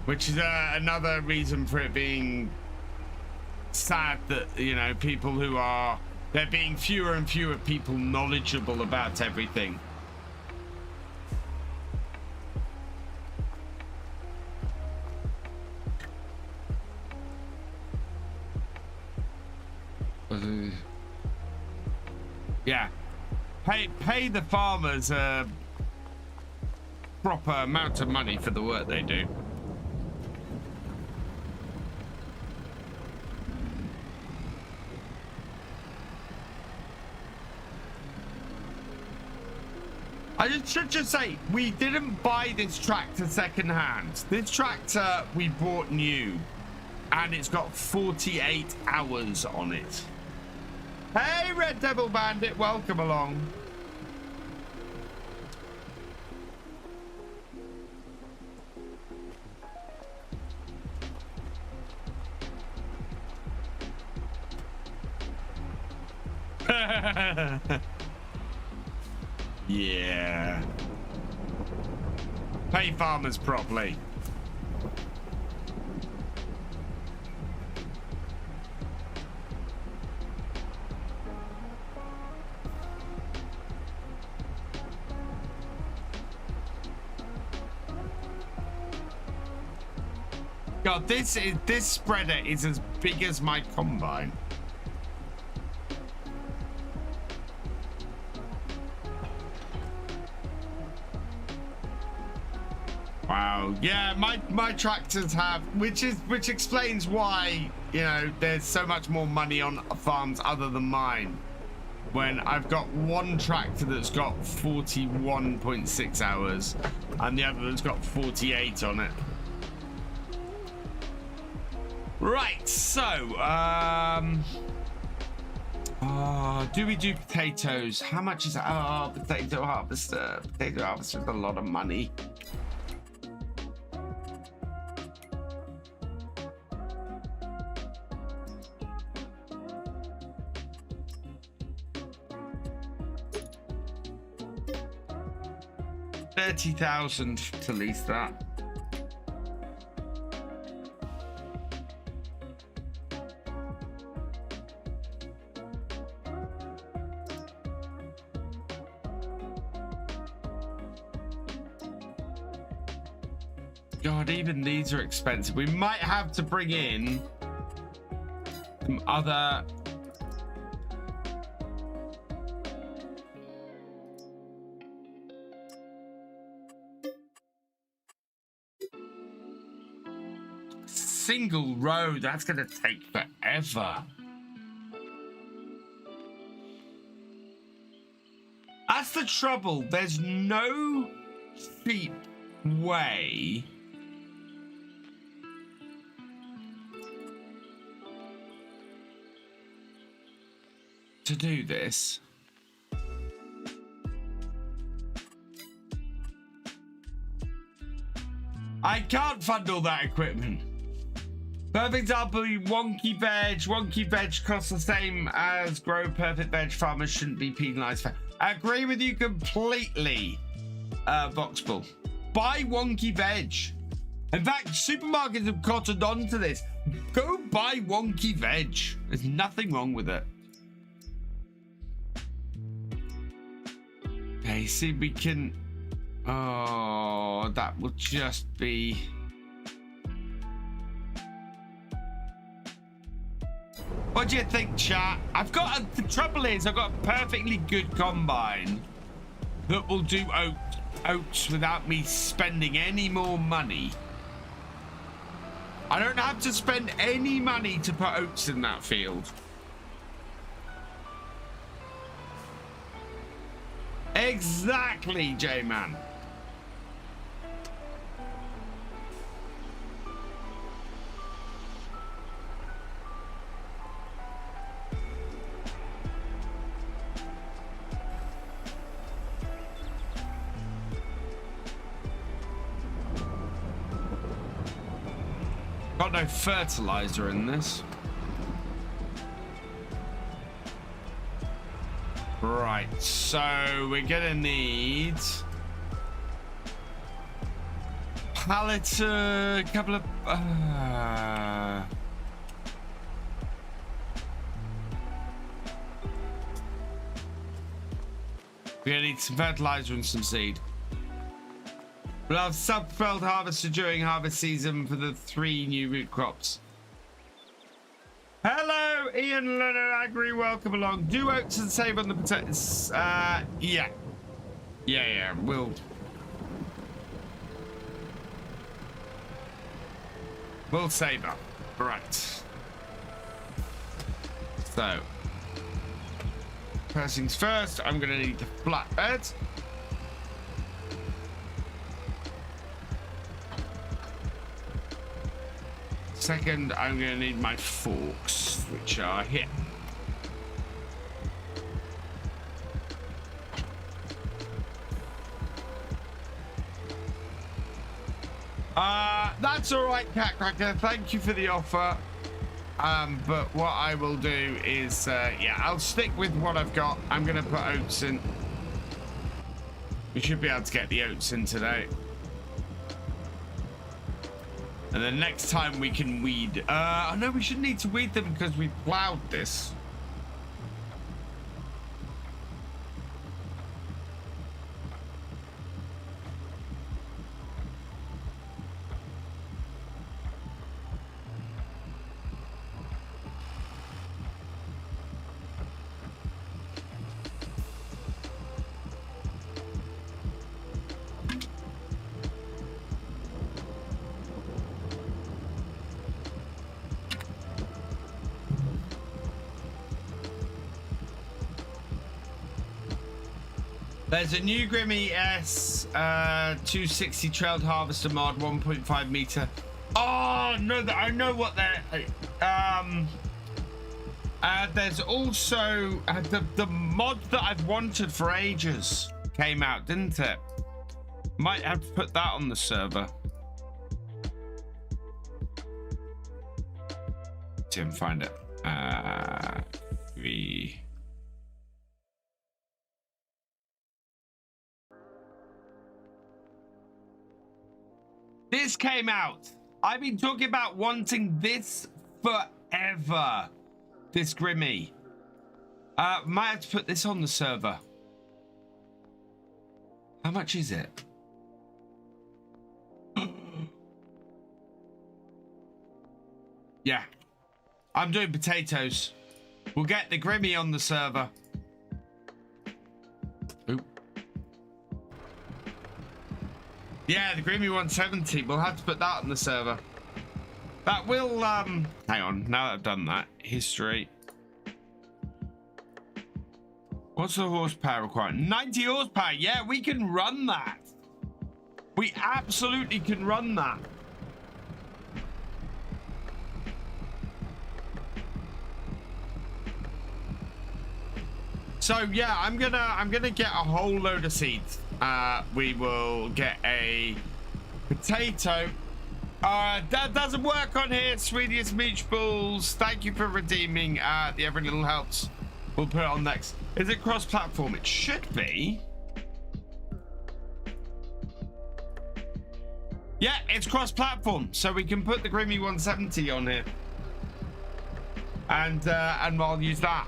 Speaker 1: Which is another reason for it being sad that, you know, people who are, there being fewer and fewer people knowledgeable about everything. Yeah, pay the farmers a proper amount of money for the work they do. I should just say, we didn't buy this tractor second-hand. This tractor we bought new, and it's got 48 hours on it. Hey, Red Devil Bandit, welcome along. Yeah. Pay farmers properly. God, this spreader is as big as my combine. Wow. Yeah, my tractors have, which explains why, you know, there's so much more money on farms other than mine. when I've got one tractor that's got 41.6 hours and the other that's got 48 on it. Right, so do we do potatoes? How much is that? Oh, potato harvester. Potato harvester is a lot of money. $30,000 to lease that. God, even these are expensive. We might have to bring in some other... Single row, that's going to take forever. That's the trouble. There's no cheap way to do this. I can't fund all that equipment. Perfect example, wonky veg. Wonky veg costs the same as grow perfect veg. Farmers shouldn't be penalized for. I agree with you completely, Voxbull. Buy wonky veg. In fact, supermarkets have cottoned on to this. Go buy wonky veg. There's nothing wrong with it. Okay, see, we can... Oh, that will just be... What do you think, chat? The trouble is, I've got a perfectly good combine that will do oats without me spending any more money. I don't have to spend any money to put oats in that field. Exactly, J-Man. Got no fertilizer in this. Right, so we're gonna need pallets, a couple of we're gonna need some fertilizer and some seed. We'll have sub-felled harvester during harvest season for the 3 new root crops. Hello, Ian Leonard Agri, welcome along. Do oats and save on the potatoes. Yeah, we'll save up. Right. So, first things first, I'm gonna need the flatbed. Second, I'm going to need my forks, which are here. That's all right, Cat Cracker. Thank you for the offer. But what I will do is, yeah, I'll stick with what I've got. I'm going to put oats in. We should be able to get the oats in today. And then next time we can weed. Oh no, we shouldn't need to weed them because we plowed this. There's a new Grimmy S 260 trailed harvester mod, 1.5 meter. Oh no, I know what they're. There's also the mod that I've wanted for ages came out, didn't it? Might have to put that on the server. Tim, find it. This came out. I've been talking about wanting this forever. This Grimmy. Might have to put this on the server. How much is it? Yeah. I'm doing potatoes. We'll get the Grimmy on the server. Oop. Yeah, the Grimmy 170. We'll have to put that on the server. That will, hang on. Now that I've done that, history. What's the horsepower requirement? 90 horsepower. Yeah, we can run that. We absolutely can run that. So yeah, I'm gonna get a whole load of seeds. We will get a potato. That doesn't work on here. Sweetest Meatballs, thank you for redeeming. The every little helps. We'll put it on next. Is it cross-platform? It should be. Yeah, it's cross-platform, so we can put the Grimmy 170 on here, and I'll use that,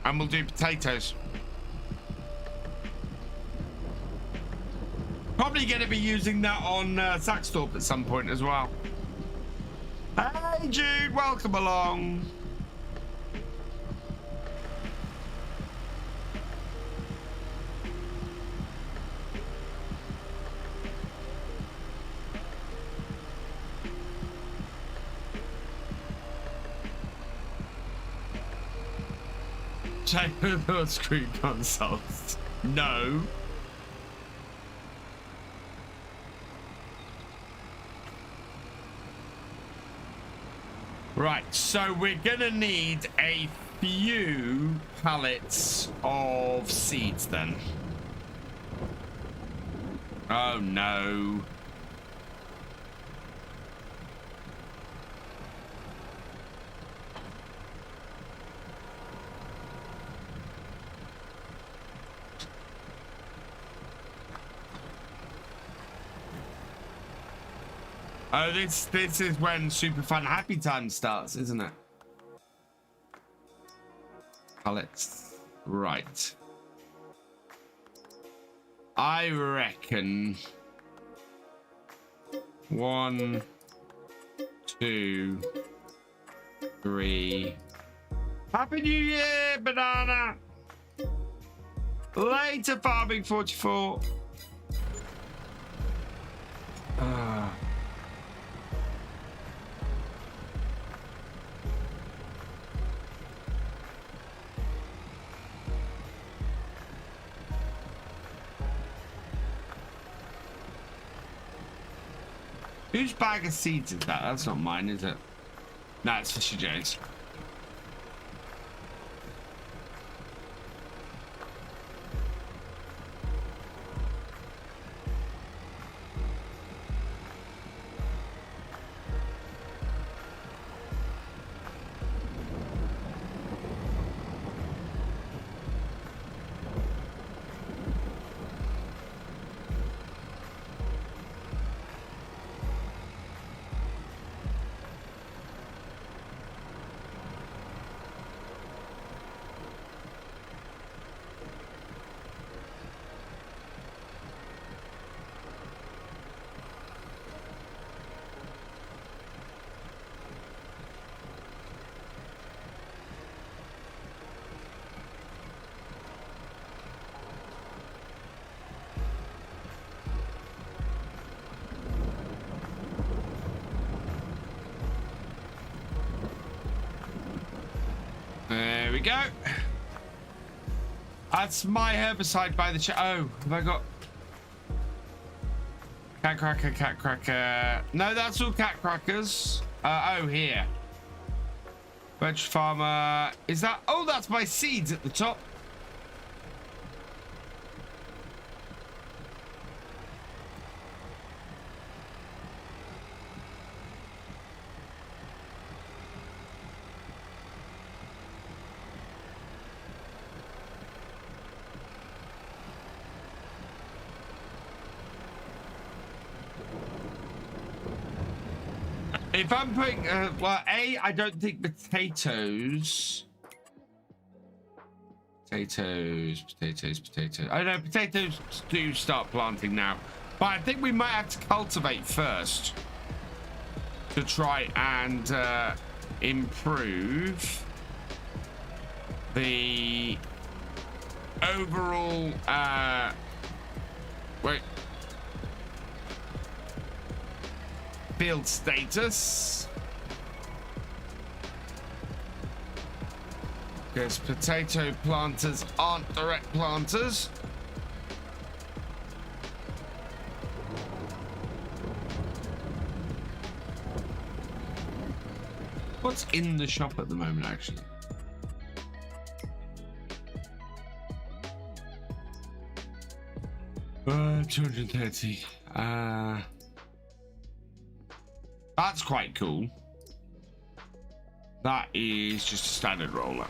Speaker 1: and we'll do potatoes. Probably going to be using that on Saxtorp at some point as well. Hey Jude, welcome along. Check the screen consoles. No. Right, so we're gonna need a few pallets of seeds then. Oh no. Oh, this is when Super Fun Happy Time starts, isn't it? Pallets. Right. I reckon 1, 2, 3. Happy New Year, banana. Later, Farming 44. Whose bag of seeds is that? That's not mine, is it? No, it's Thefisherj's. There we go. That's my herbicide by the oh, have I got cat cracker, cat cracker? No, that's all cat crackers. Oh, here. Veg farmer. Is that? Oh, that's my seeds at the top. If I'm putting, well, I don't think potatoes. I know potatoes do start planting now, but I think we might have to cultivate first to try and improve the overall. Field status, because potato planters aren't direct planters. What's in the shop at the moment, actually? Uh, 230. That's quite cool. That is just a standard roller.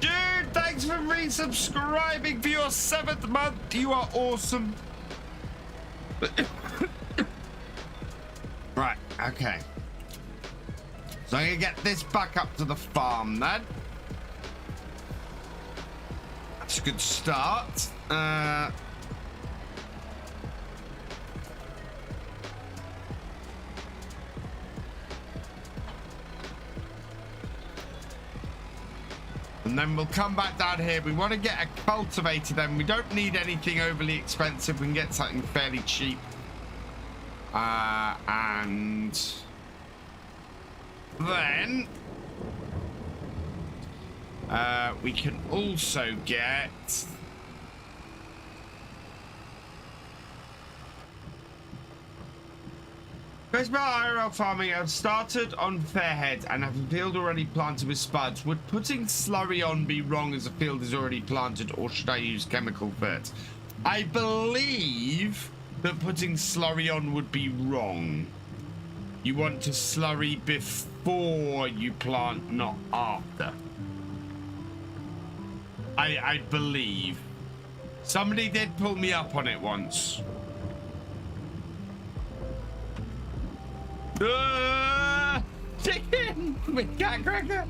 Speaker 1: Dude, thanks for resubscribing for your 7th month. You are awesome. Right, okay. So I'm gonna get this back up to the farm then. That's a good start. And then we'll come back down here. We want to get a cultivator then. We don't need anything overly expensive. We can get something fairly cheap. And then we can also get First about IRL farming, I've started on Fairhead and have a field already planted with spuds. Would putting slurry on be wrong as a field is already planted, or should I use chemical ferts? I believe that putting slurry on would be wrong. You want to slurry before you plant, not after. I believe. Somebody did pull me up on it once. Chicken with cat cracker.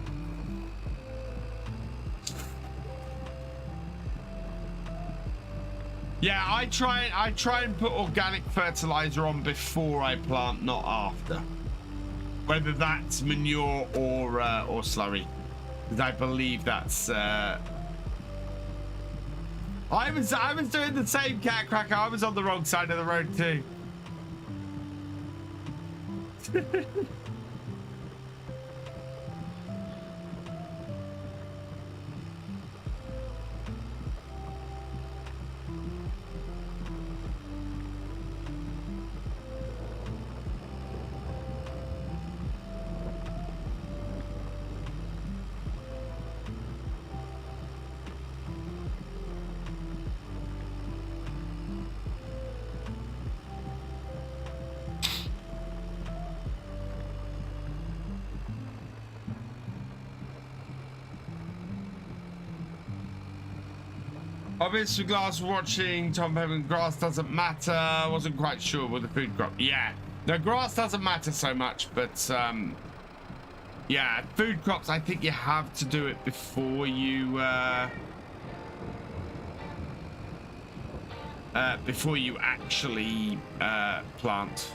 Speaker 1: Yeah, I try and put organic fertilizer on before I plant, not after. Whether that's manure or slurry, because I believe that's. I was doing the same, cat cracker. I was on the wrong side of the road too. Obviously, glass watching Tom Pevin, grass doesn't matter. Wasn't quite sure with the food crop. Yeah, no, grass doesn't matter so much, but yeah, food crops. I think you have to do it before you actually plant.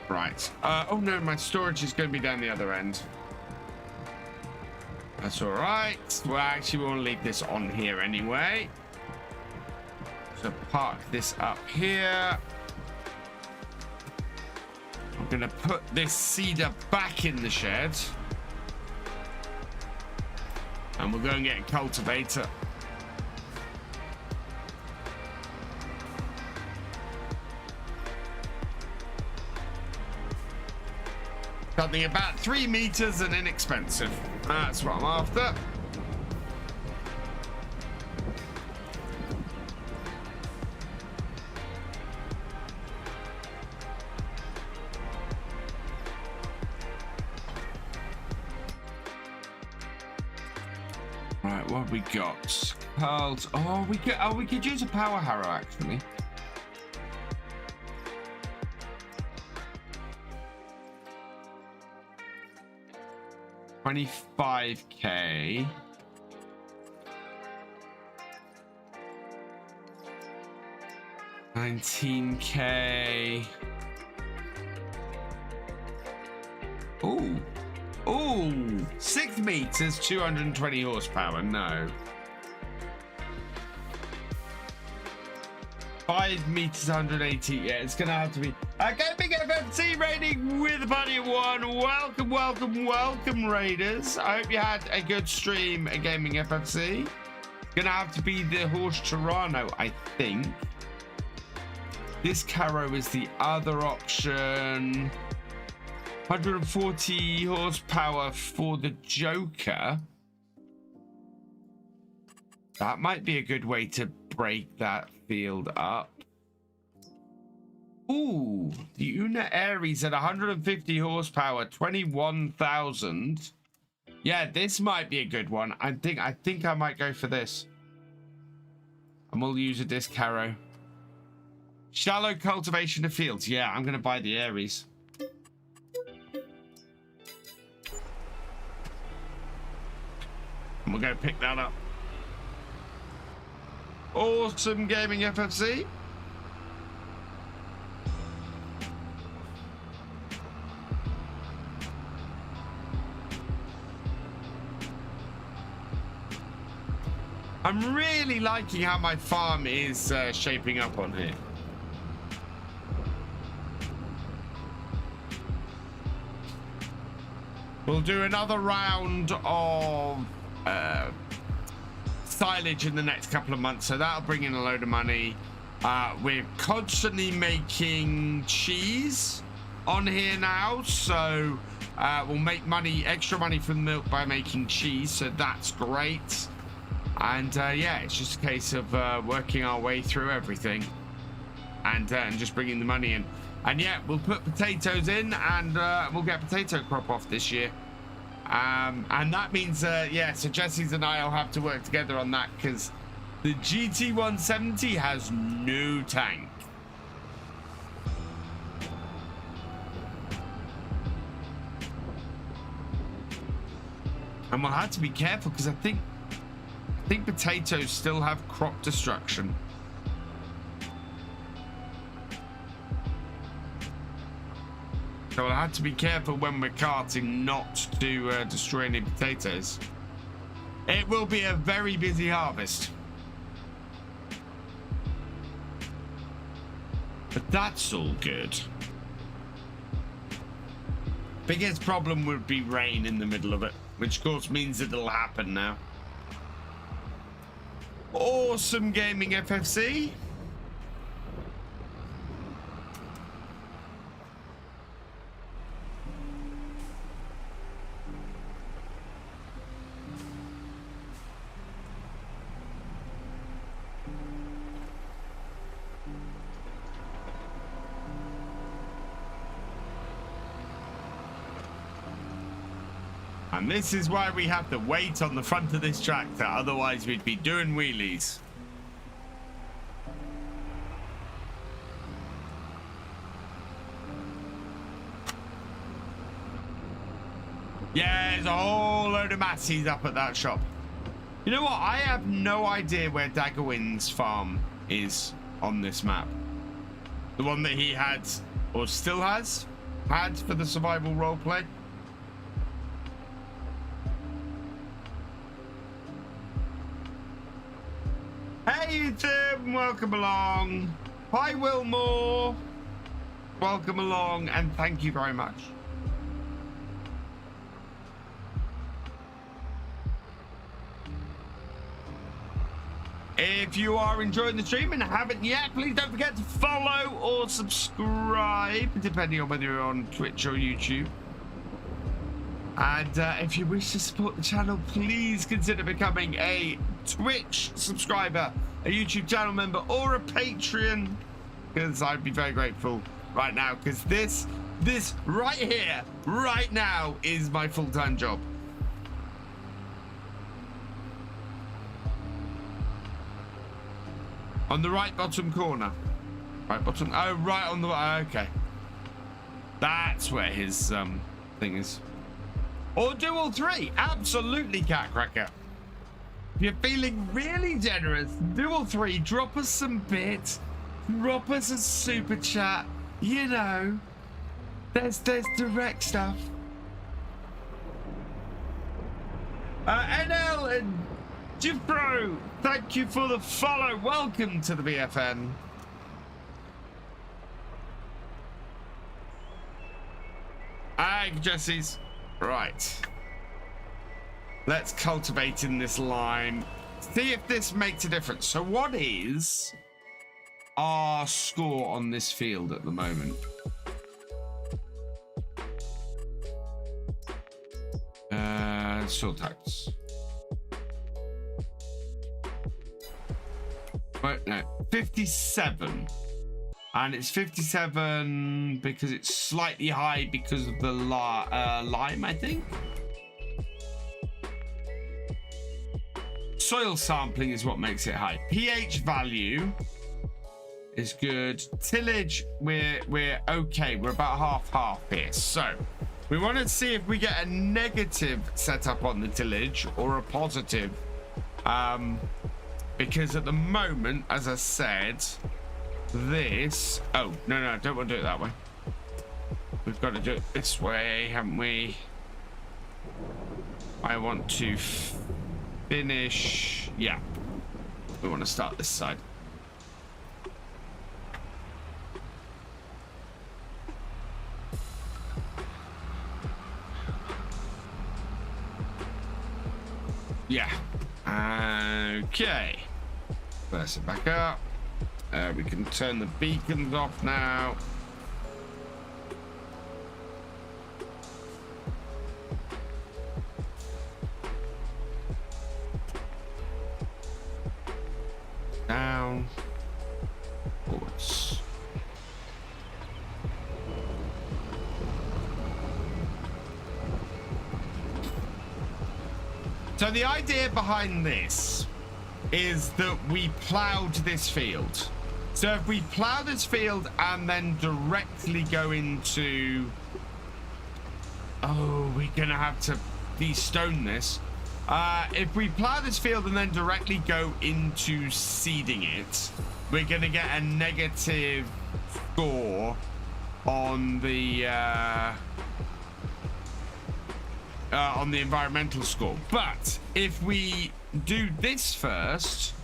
Speaker 1: Right. Oh no, my storage is going to be down the other end. That's all right. Well, actually, we want to leave this on here anyway. So park this up here. I'm going to put this seeder back in the shed. And we'll go and get a cultivator. Something about 3 meters and inexpensive. That's what I'm after. Right, what have we got? Pearls. Oh, we could use a power harrow actually. $25K. $19K. Ooh. Ooh. 6 meters, 220 horsepower. No. 5 meters, 180. Yeah, it's gonna have to be. Gaming FFC rating with a party of 1. Welcome, welcome, welcome, Raiders. I hope you had a good stream at Gaming FFC. Gonna have to be the Horsch Toronto, I think. This Caro is the other option. 140 horsepower for the Joker. That might be a good way to break that field up. Ooh, the Una Aries at 150 horsepower, 21,000. Yeah, this might be a good one. I think I might go for this. And we'll use a disc harrow. Shallow cultivation of fields. Yeah, I'm gonna buy the Aries. And we'll go pick that up. Awesome Gaming FFC. I'm really liking how my farm is shaping up on here. We'll do another round of silage in the next couple of months, so that'll bring in a load of money. We're constantly making cheese on here now, so we'll make money, extra money from milk by making cheese, so that's great. And yeah, it's just a case of working our way through everything and just bringing the money in. And yeah, we'll put potatoes in and we'll get potato crop off this year. And that means, yeah, so Jesse's and I will have to work together on that because the GT170 has no tank. And we'll have to be careful because I think potatoes still have crop destruction. So we'll have to be careful when we're carting not to destroy any potatoes. It will be a very busy harvest. But that's all good. Biggest problem would be rain in the middle of it, which of course means it'll happen now. Awesome Gaming FFC. And this is why we have the weight on the front of this tractor, otherwise we'd be doing wheelies. Yeah, there's a whole load of massies up at that shop. You know what? I have no idea where Daggerwind's farm is on this map. The one that he had, or still has, had for the survival roleplay. welcome along. Hi, Wilmore. Welcome along, and thank you very much. If you are enjoying the stream and haven't yet, please don't forget to follow or subscribe, depending on whether you're on Twitch or YouTube. And if you wish to support the channel, please consider becoming a Twitch subscriber, a YouTube channel member, or a Patreon, because I'd be very grateful right now, because this right here, right now, is my full-time job. On the right bottom corner. Right bottom. Oh, right on the. Okay. That's where his thing is. Or do all three. Absolutely, Catcracker. If you're feeling really generous, do all three. Drop us some bits. Drop us a super chat. You know, there's direct stuff. NL and Jibro, thank you for the follow. Welcome to the BFN. Ag Jesse's. Right. Let's cultivate in this lime. See if this makes a difference. So what is our score on this field at the moment? Soil types. Right, no, 57. And it's 57 because it's slightly high because of the lime, I think. Soil sampling is what makes it high. pH value is good. Tillage, we're okay. We're about half here. So we want to see if we get a negative setup on the tillage or a positive. Because at the moment, as I said, this... Oh, no, I don't want to do it that way. We've got to do it this way, haven't we? I want to finish... Yeah. We want to start this side. Yeah. Okay. Press it back up. We can turn the beacons off now. Down. Forwards. So the idea behind this is that we plowed this field. So if we plow this field and then directly go into... Oh, we're going to have to de-stone this. If we plow this field and then directly go into seeding it, we're going to get a negative score on the environmental score. But if we do this first,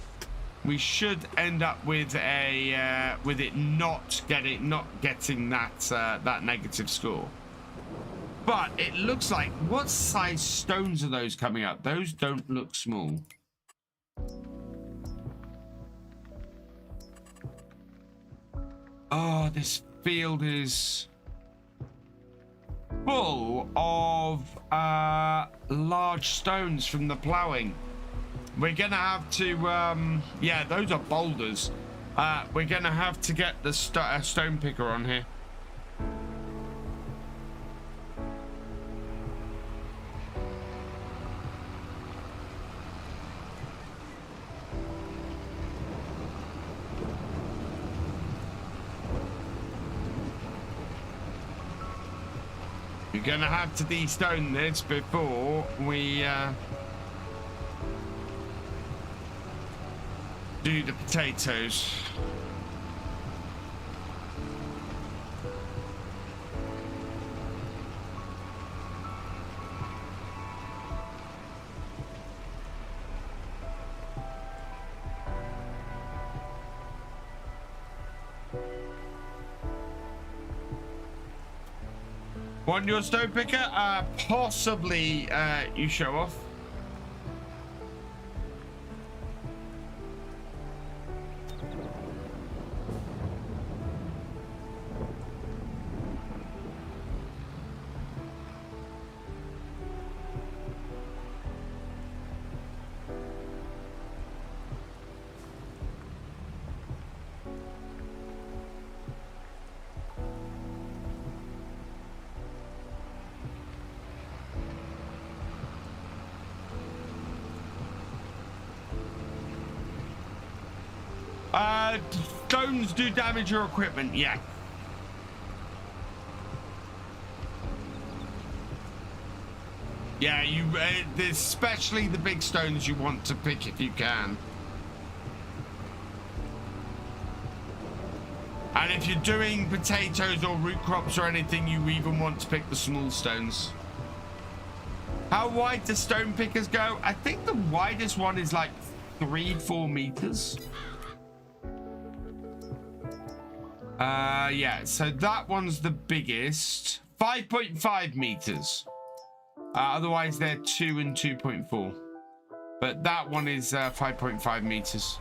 Speaker 1: we should end up with a with it not getting that negative score. But it looks like, what size stones are those coming up? Those don't look small. Oh, this field is full of large stones from the ploughing. We're gonna have to yeah, those are boulders. We're gonna have to get the stone picker on here. We're gonna have to de-stone this before we do the potatoes. Want your stone picker? Possibly you show off. Stones do damage your equipment, yeah. Yeah, you especially the big stones you want to pick if you can. And if you're doing potatoes or root crops or anything, you even want to pick the small stones. How wide do stone pickers go? I think the widest one is like 3-4 meters. Yeah, so that one's the biggest. 5.5 meters. Otherwise, they're 2 and 2.4. But that one is 5.5 meters.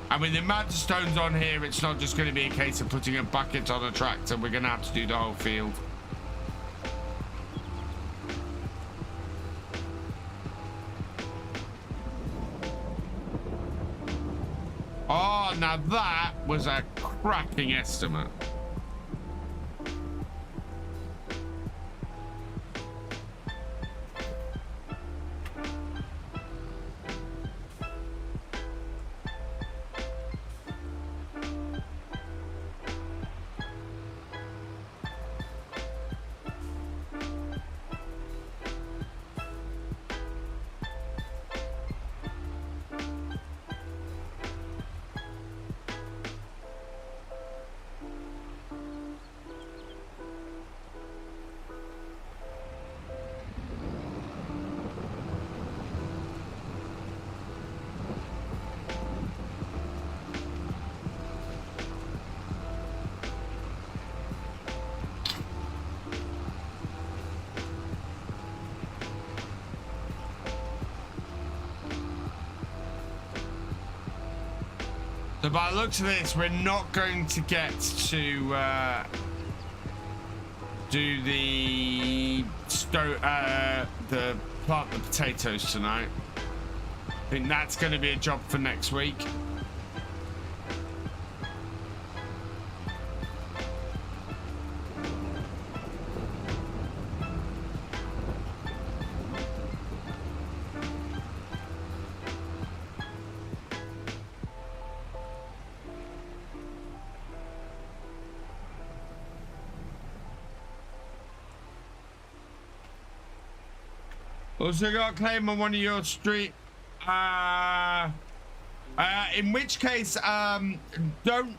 Speaker 1: And with the amount of stones on here, it's not just going to be a case of putting a bucket on a tractor. We're going to have to do the whole field. Oh, now that was a cracking estimate. So by the looks of this, we're not going to get to do the plant the potatoes tonight. I think that's going to be a job for next week. Also got a claim on one of your street. In which case, don't.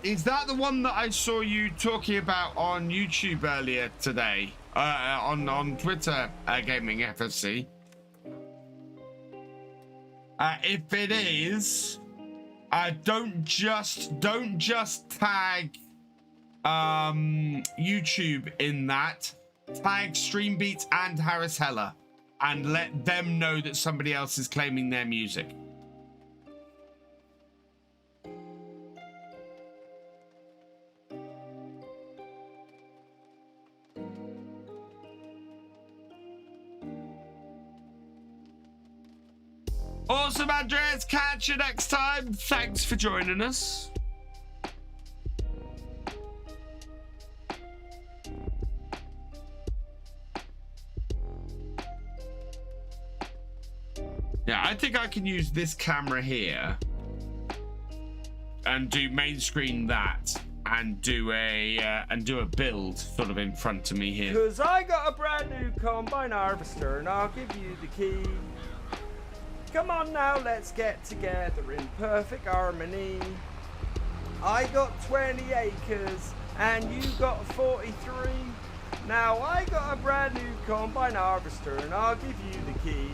Speaker 1: Is that the one that I saw you talking about on YouTube earlier today? On Twitter, Gaming FSC. If it is, don't just tag YouTube in that. Tag Streambeats and Harris Heller. And let them know that somebody else is claiming their music. Awesome, Andreas. Catch you next time. Thanks for joining us. Yeah, I think I can use this camera here and do main screen that and do a build sort of in front of me here.
Speaker 2: Cause I got a brand new combine harvester and I'll give you the key. Come on now, let's get together in perfect harmony. I got 20 acres and you got 43. Now I got a brand new combine harvester and I'll give you the key.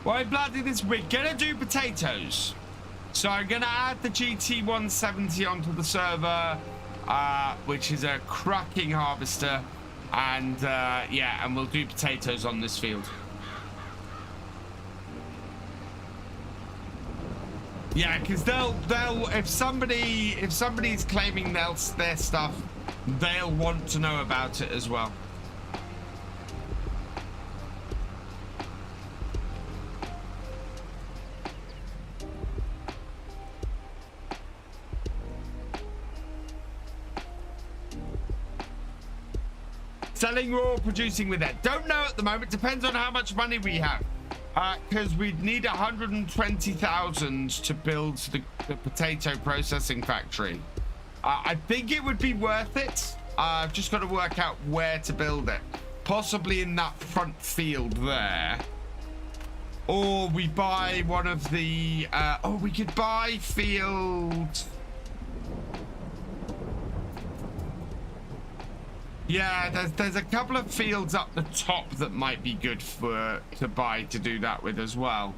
Speaker 1: Why bloody this? We're gonna do potatoes. So I'm gonna add the GT170 onto the server, which is a cracking harvester, and yeah, and we'll do potatoes on this field. Yeah, because they'll if somebody's claiming their stuff, they'll want to know about it as well. Selling raw or producing with it? Don't know at the moment. Depends on how much money we have. Because we'd need 120,000 to build the potato processing factory. I think it would be worth it. I've just got to work out where to build it. Possibly in that front field there. Or we buy one of the... oh, we could buy field... Yeah, there's a couple of fields up the top that might be good to buy to do that with as well.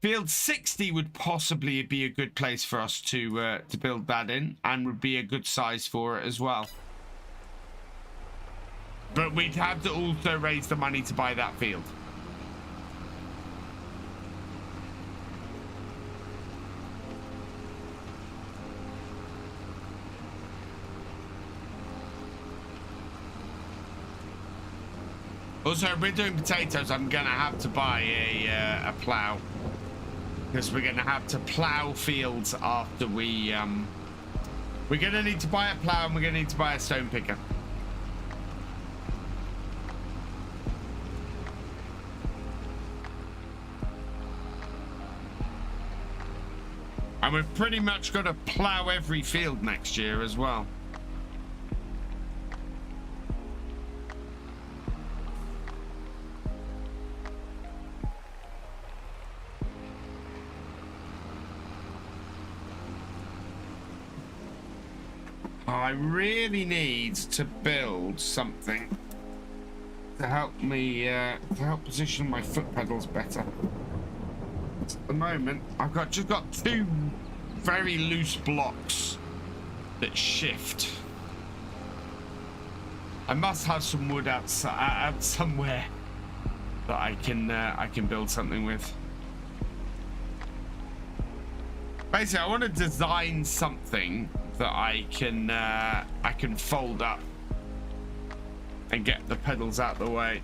Speaker 1: Field 60 would possibly be a good place for us to build that in, and would be a good size for it as well. But we'd have to also raise the money to buy that field. Also, if we're doing potatoes, I'm gonna have to buy a plow, because we're gonna have to plow fields after we're gonna need to buy a plow, and we're gonna need to buy a stone picker. And we've pretty much got to plow every field next year as well. I really need to build something to help me to help position my foot pedals better. At the moment, I've just got two very loose blocks that shift. I must have some wood outside somewhere that I can build something with. Basically, I want to design something that I can fold up and get the pedals out the way.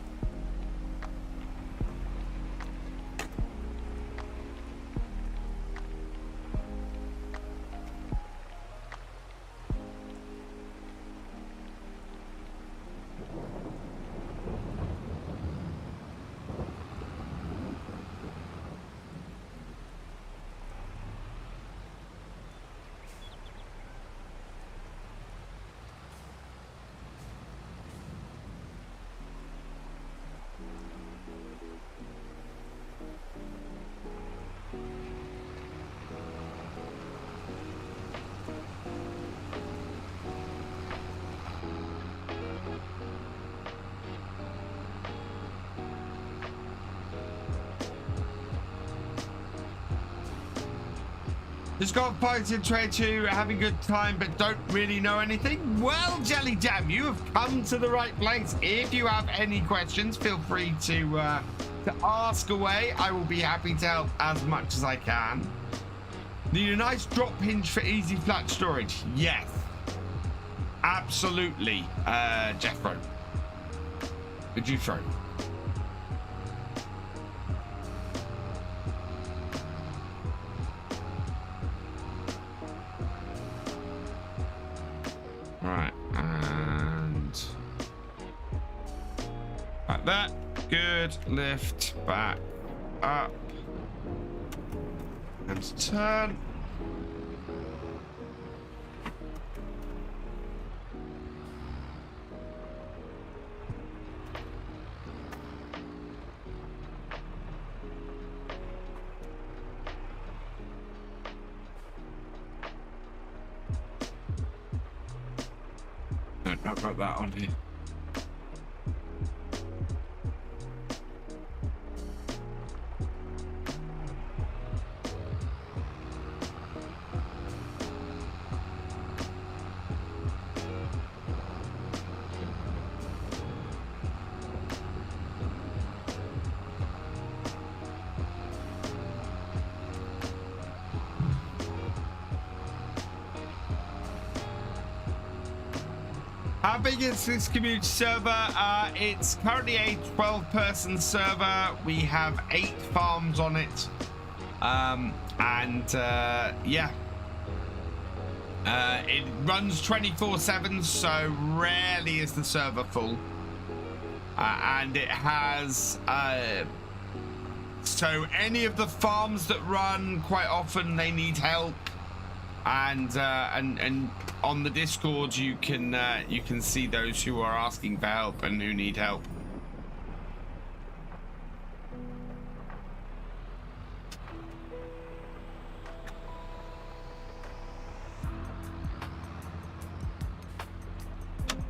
Speaker 1: Just got points in trade to having a good time but don't really know anything. Well, Jelly Jam, you have come to the right place. If you have any questions, feel free to ask away. I will be happy to help as much as I can. Need a nice drop hinge for easy flat storage? Yes, absolutely. Jeffro, would you throw? Right, and like that. Good. Lift back up and turn. No, I've got that on here. How big is this community server? It's currently a 12-person server. We have 8 farms on it. Yeah. It runs 24/7, so rarely is the server full. And it has... so any of the farms that run, quite often they need help. And on the Discord you can see those who are asking for help and who need help.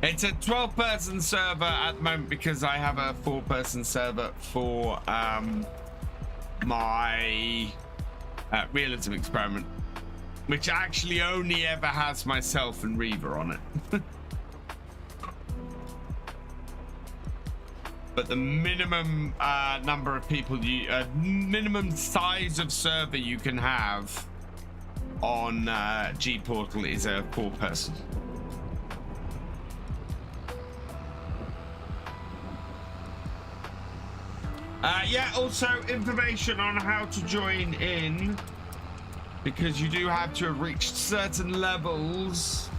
Speaker 1: It's a 12-person server at the moment because I have a 4-person server for my realism experiment, which actually only ever has myself and Reaver on it. But the minimum number of people, minimum size of server you can have on G Portal is a 4-person. Yeah, also information on how to join in, because you do have to have reached certain levels.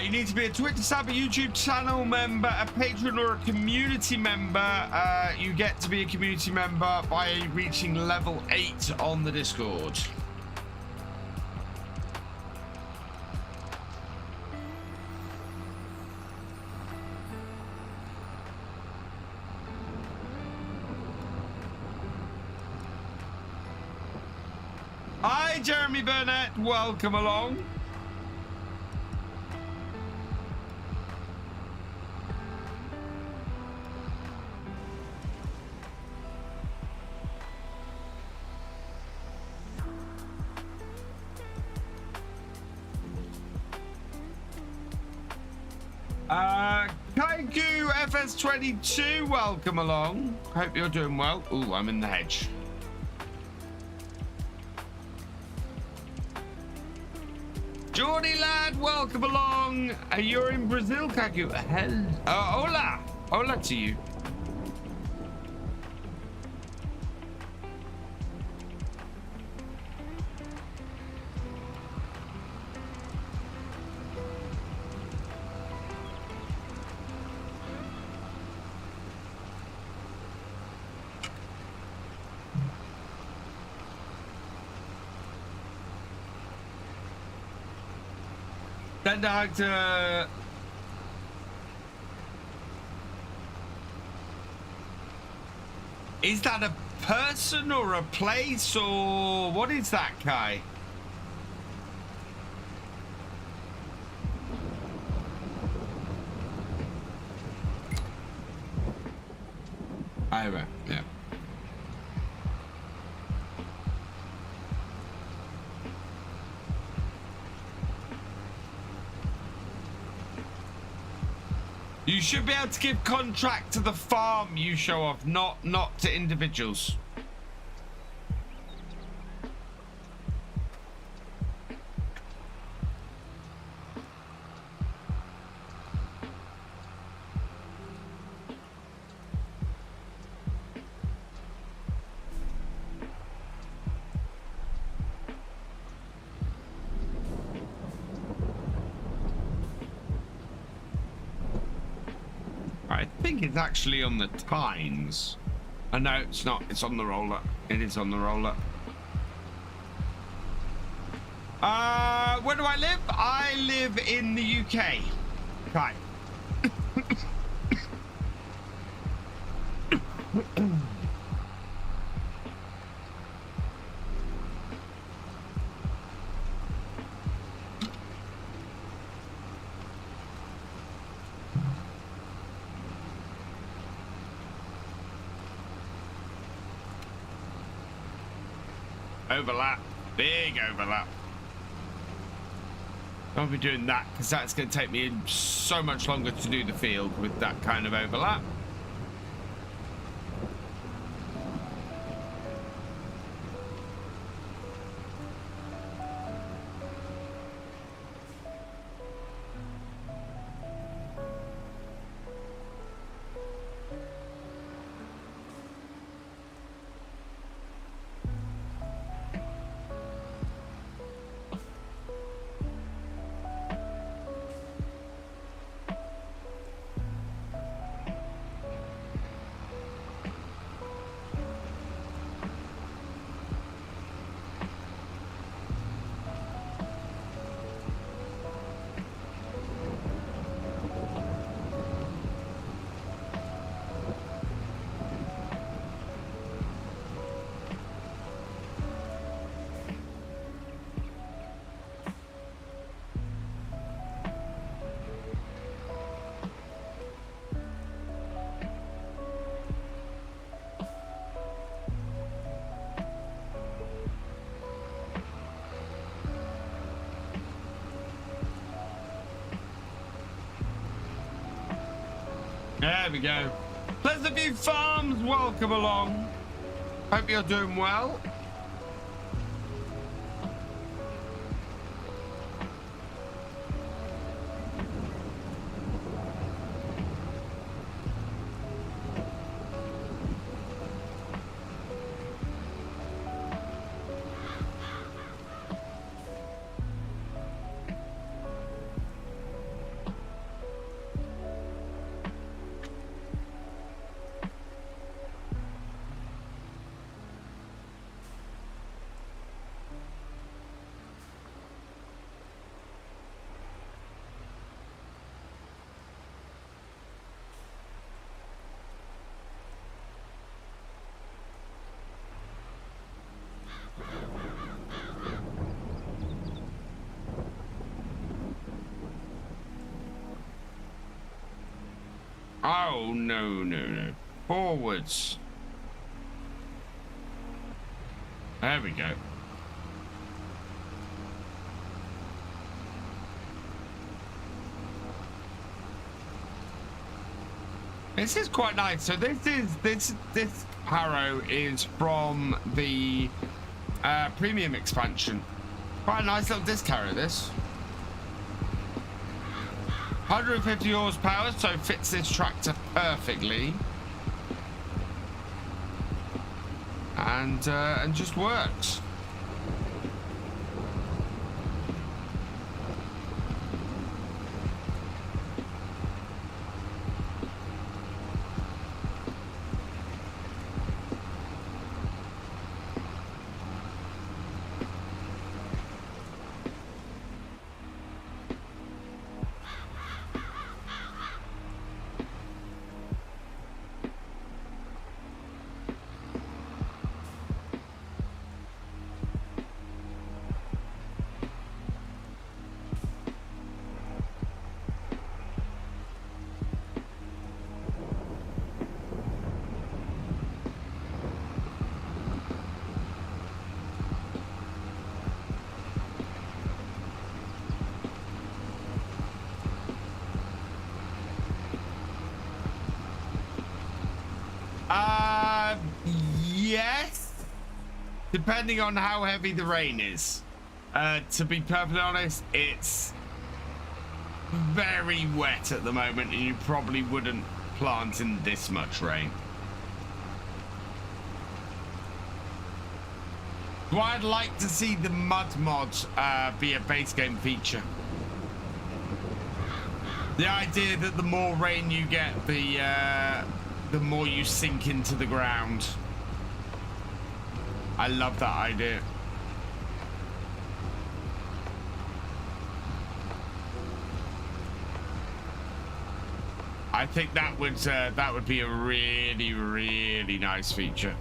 Speaker 1: You need to be a Twitter sub, a YouTube channel member, a patron, or a community member. You get to be a community member by reaching level 8 on the Discord. Hi, Jeremy Burnett. Welcome along. Kaiku FS22, welcome along. Hope you're doing well. Ooh, I'm in the hedge. Geordie lad, welcome along. You're in Brazil, Kaku. Hola. Hola to you. Send a hug to... Is that a person or a place, or what is that, Kai? Ira, yeah. You should be able to give contract to the farm you show off, not to individuals. I think it's actually on the Times. Oh, no, it's not. It's on the roller. It is on the roller. Where do I live? I live in the UK. Right. Overlap, big overlap. I'll be doing that because that's going to take me so much longer to do the field with that kind of overlap. There we go. Pleasant View Farms, welcome along. Hope you're doing well. Oh, no, no, no. Forwards. There we go. This is quite nice. So this harrow is from the premium expansion. Quite a nice little disc harrow, this. 150 horsepower, so fits this tractor perfectly, and just works. Yes, depending on how heavy the rain is. To be perfectly honest, it's very wet at the moment, and you probably wouldn't plant in this much rain. So I'd like to see the mud mod be a base game feature. The idea that the more rain you get, the more you sink into the ground. I love that idea. I think that would be a really, really nice feature.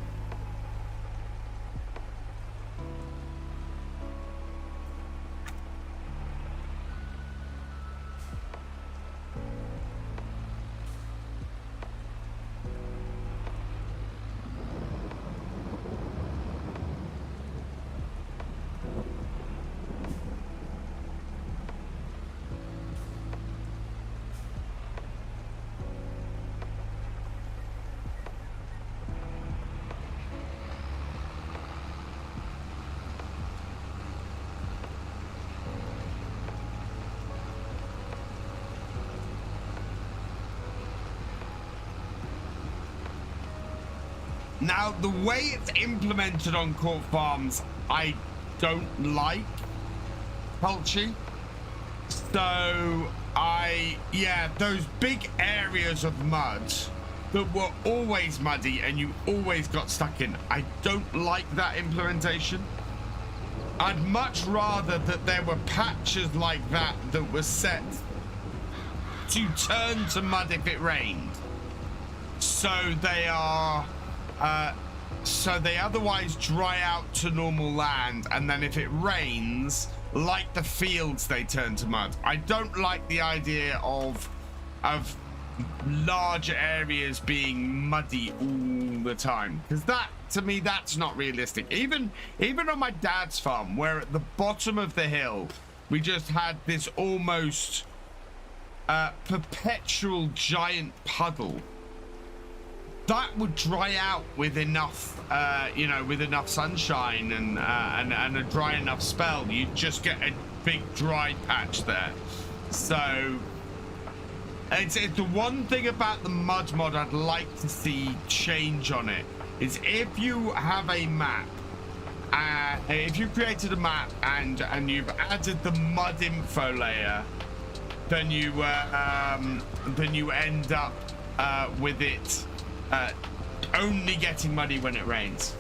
Speaker 1: Now, the way it's implemented on Court Farms, I don't like Cultivating. So, yeah, those big areas of mud that were always muddy and you always got stuck in, I don't like that implementation. I'd much rather that there were patches like that that were set to turn to mud if it rained. So they are... so they otherwise dry out to normal land, and then if it rains, like the fields, they turn to mud. I don't like the idea of large areas being muddy all the time, because that, to me, that's not realistic. Even on my dad's farm, where at the bottom of the hill we just had this almost perpetual giant puddle, that would dry out with enough, you know, with enough sunshine and a dry enough spell. You'd just get a big dry patch there. So it's the one thing about the mud mod I'd like to see change on it is if you have a map, if you created a map and you've added the mud info layer, then you end up with it only getting muddy when it rains.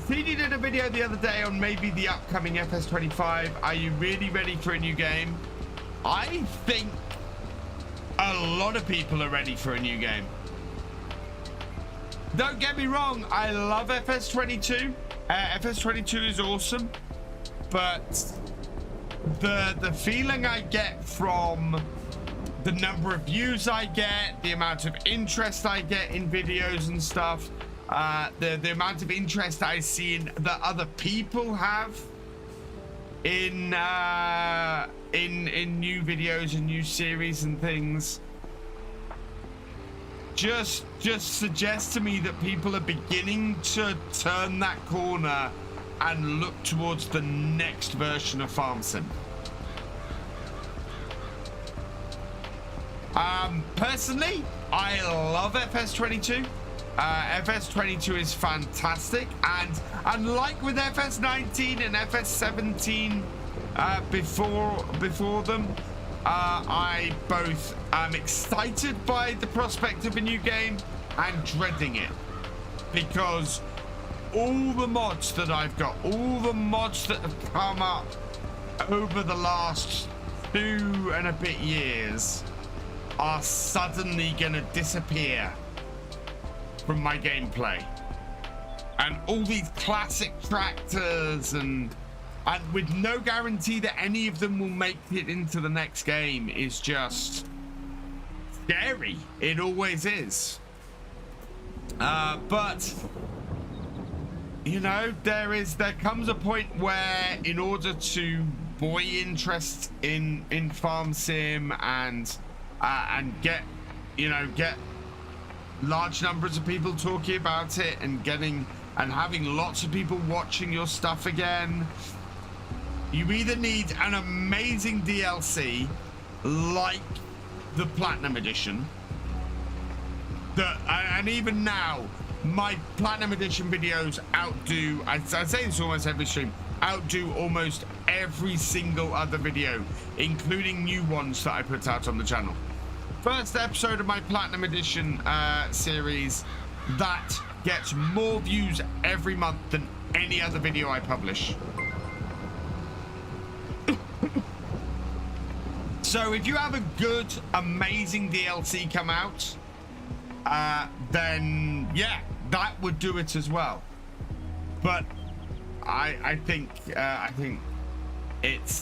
Speaker 1: CD did a video the other day on maybe the upcoming FS25. Are you really ready for a new game? I think a lot of people are ready for a new game. Don't get me wrong, I love FS22. FS22 is awesome, but the feeling I get from the number of views I get, the amount of interest I get in videos and stuff, the amount of interest I see in that other people have in new videos and new series and things, just suggests to me that people are beginning to turn that corner and look towards the next version of FarmSim. Personally, I love FS22. FS22 is fantastic, and unlike with FS19 and FS17 before them, I both am excited by the prospect of a new game and dreading it, because all the mods that I've got, all the mods that have come up over the last 2 and a bit years are suddenly gonna disappear from my gameplay. And all these classic tractors and with no guarantee that any of them will make it into the next game is just scary. It always is. But you know, there comes a point where in order to buoy interest in FarmSim and get large numbers of people talking about it and having lots of people watching your stuff again, you either need an amazing DLC like the Platinum Edition, and even now my Platinum Edition videos outdo, I say this almost every stream, outdo almost every single other video, including new ones that I put out on the channel. First episode of my Platinum Edition series that gets more views every month than any other video I publish. So if you have a good, amazing DLC come out, then yeah, that would do it as well. But I think it's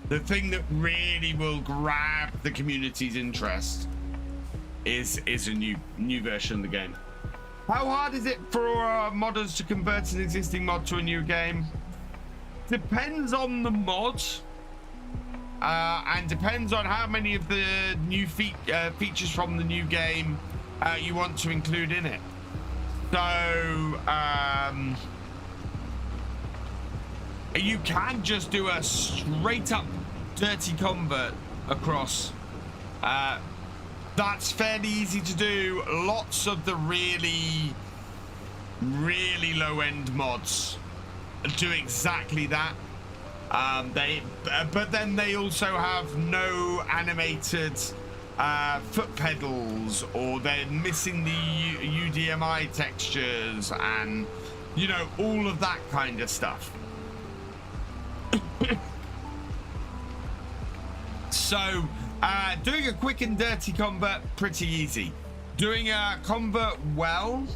Speaker 1: the thing that really will grab the community's interest is a new version of the game. How hard is it for modders to convert an existing mod to a new game? Depends on the mod, and depends on how many of the new features from the new game you want to include in it. So you can just do a straight up dirty convert across. That's fairly easy to do. Lots of the really low end mods do exactly that. But then they also have no animated foot pedals, or they're missing the UDMI textures and, you know, all of that kind of stuff. So doing a quick and dirty convert, pretty easy. Doing a convert well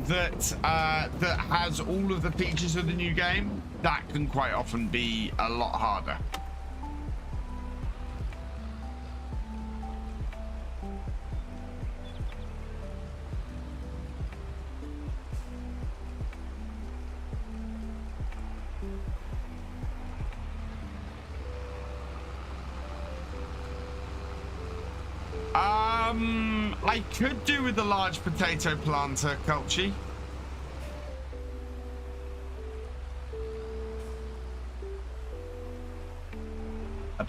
Speaker 1: that has all of the features of the new game, that can quite often be a lot harder. I could do with a large potato planter, Culchi.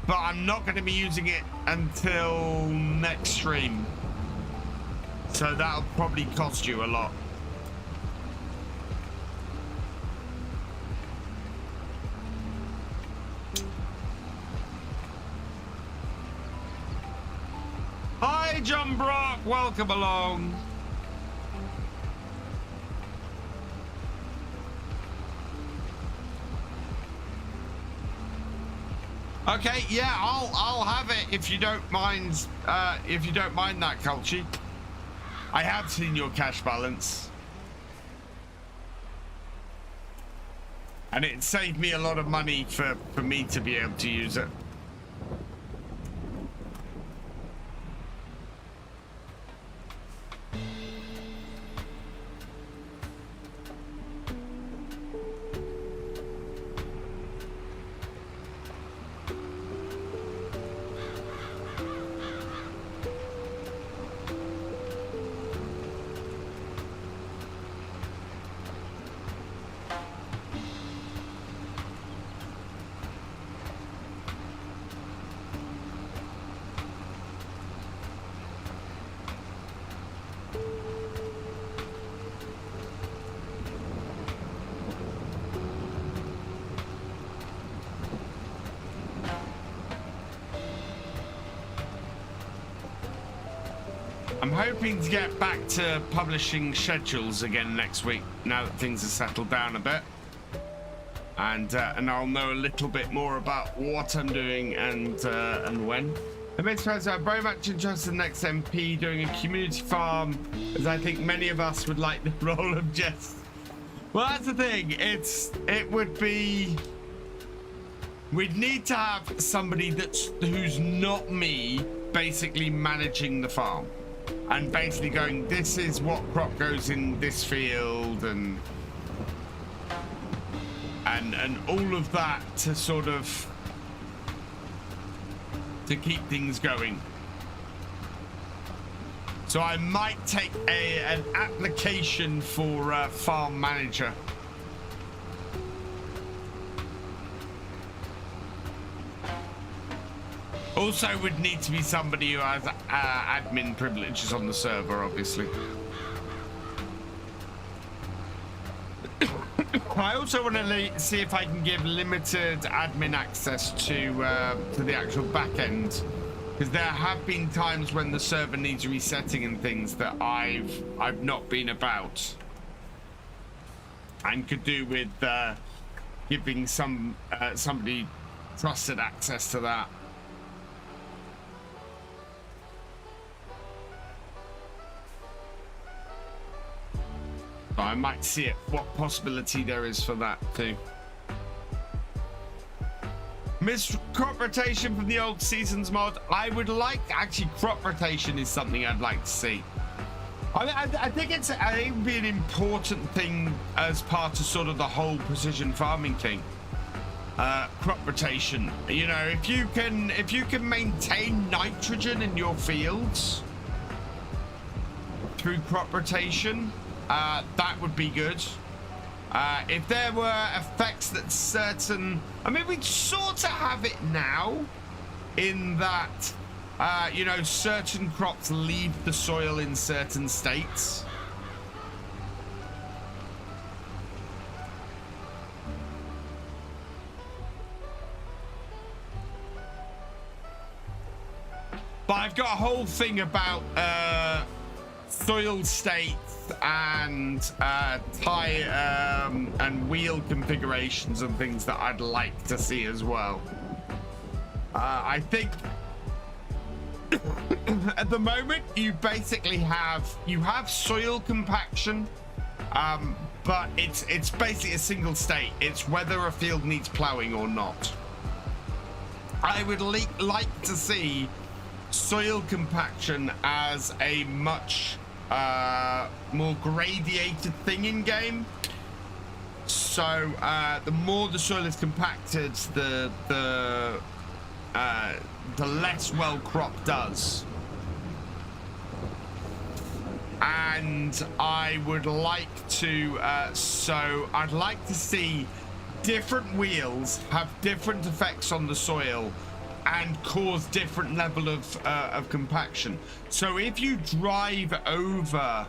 Speaker 1: But I'm not going to be using it until next stream. So that'll probably cost you a lot. Hi, John Brock. Welcome along. Okay, yeah, I'll have it if you don't mind. If you don't mind that, Culchi. I have seen your cash balance, and it saved me a lot of money for me to be able to use it. I'm hoping to get back to publishing schedules again next week, now that things have settled down a bit. And I'll know a little bit more about what I'm doing and when. I'm very much interested in next MP doing a community farm, as I think many of us would like the role of Jess. Well, that's the thing. It would be... We'd need to have somebody who's not me basically managing the farm. And basically going, this is what crop goes in this field, and all of that to sort of to keep things going. So I might take an application for farm manager. Also would need to be somebody who has admin privileges on the server, obviously. I also want to see if I can give limited admin access to the actual back end, because there have been times when the server needs resetting and things that I've not been about, and could do with giving somebody trusted access to that. I might see it, what possibility there is for that too. Missed crop rotation from the old seasons mod. I would like, actually, crop rotation is something I'd like to see. I think it would be an important thing as part of sort of the whole precision farming thing. Crop rotation. You know, if you can maintain nitrogen in your fields through crop rotation, that would be good. If there were effects that certain... I mean, we sort of have it now in that, you know, certain crops leave the soil in certain states. But I've got a whole thing about soil states and tire and wheel configurations and things that I'd like to see as well. I think at the moment you basically have soil compaction, but it's basically a single state. It's whether a field needs plowing or not. I would like to see soil compaction as a much more gradiated thing in game. So the more the soil is compacted, the less well crop does. and I would like to, so I'd like to see different wheels have different effects on the soil and cause different level of compaction. So if you drive over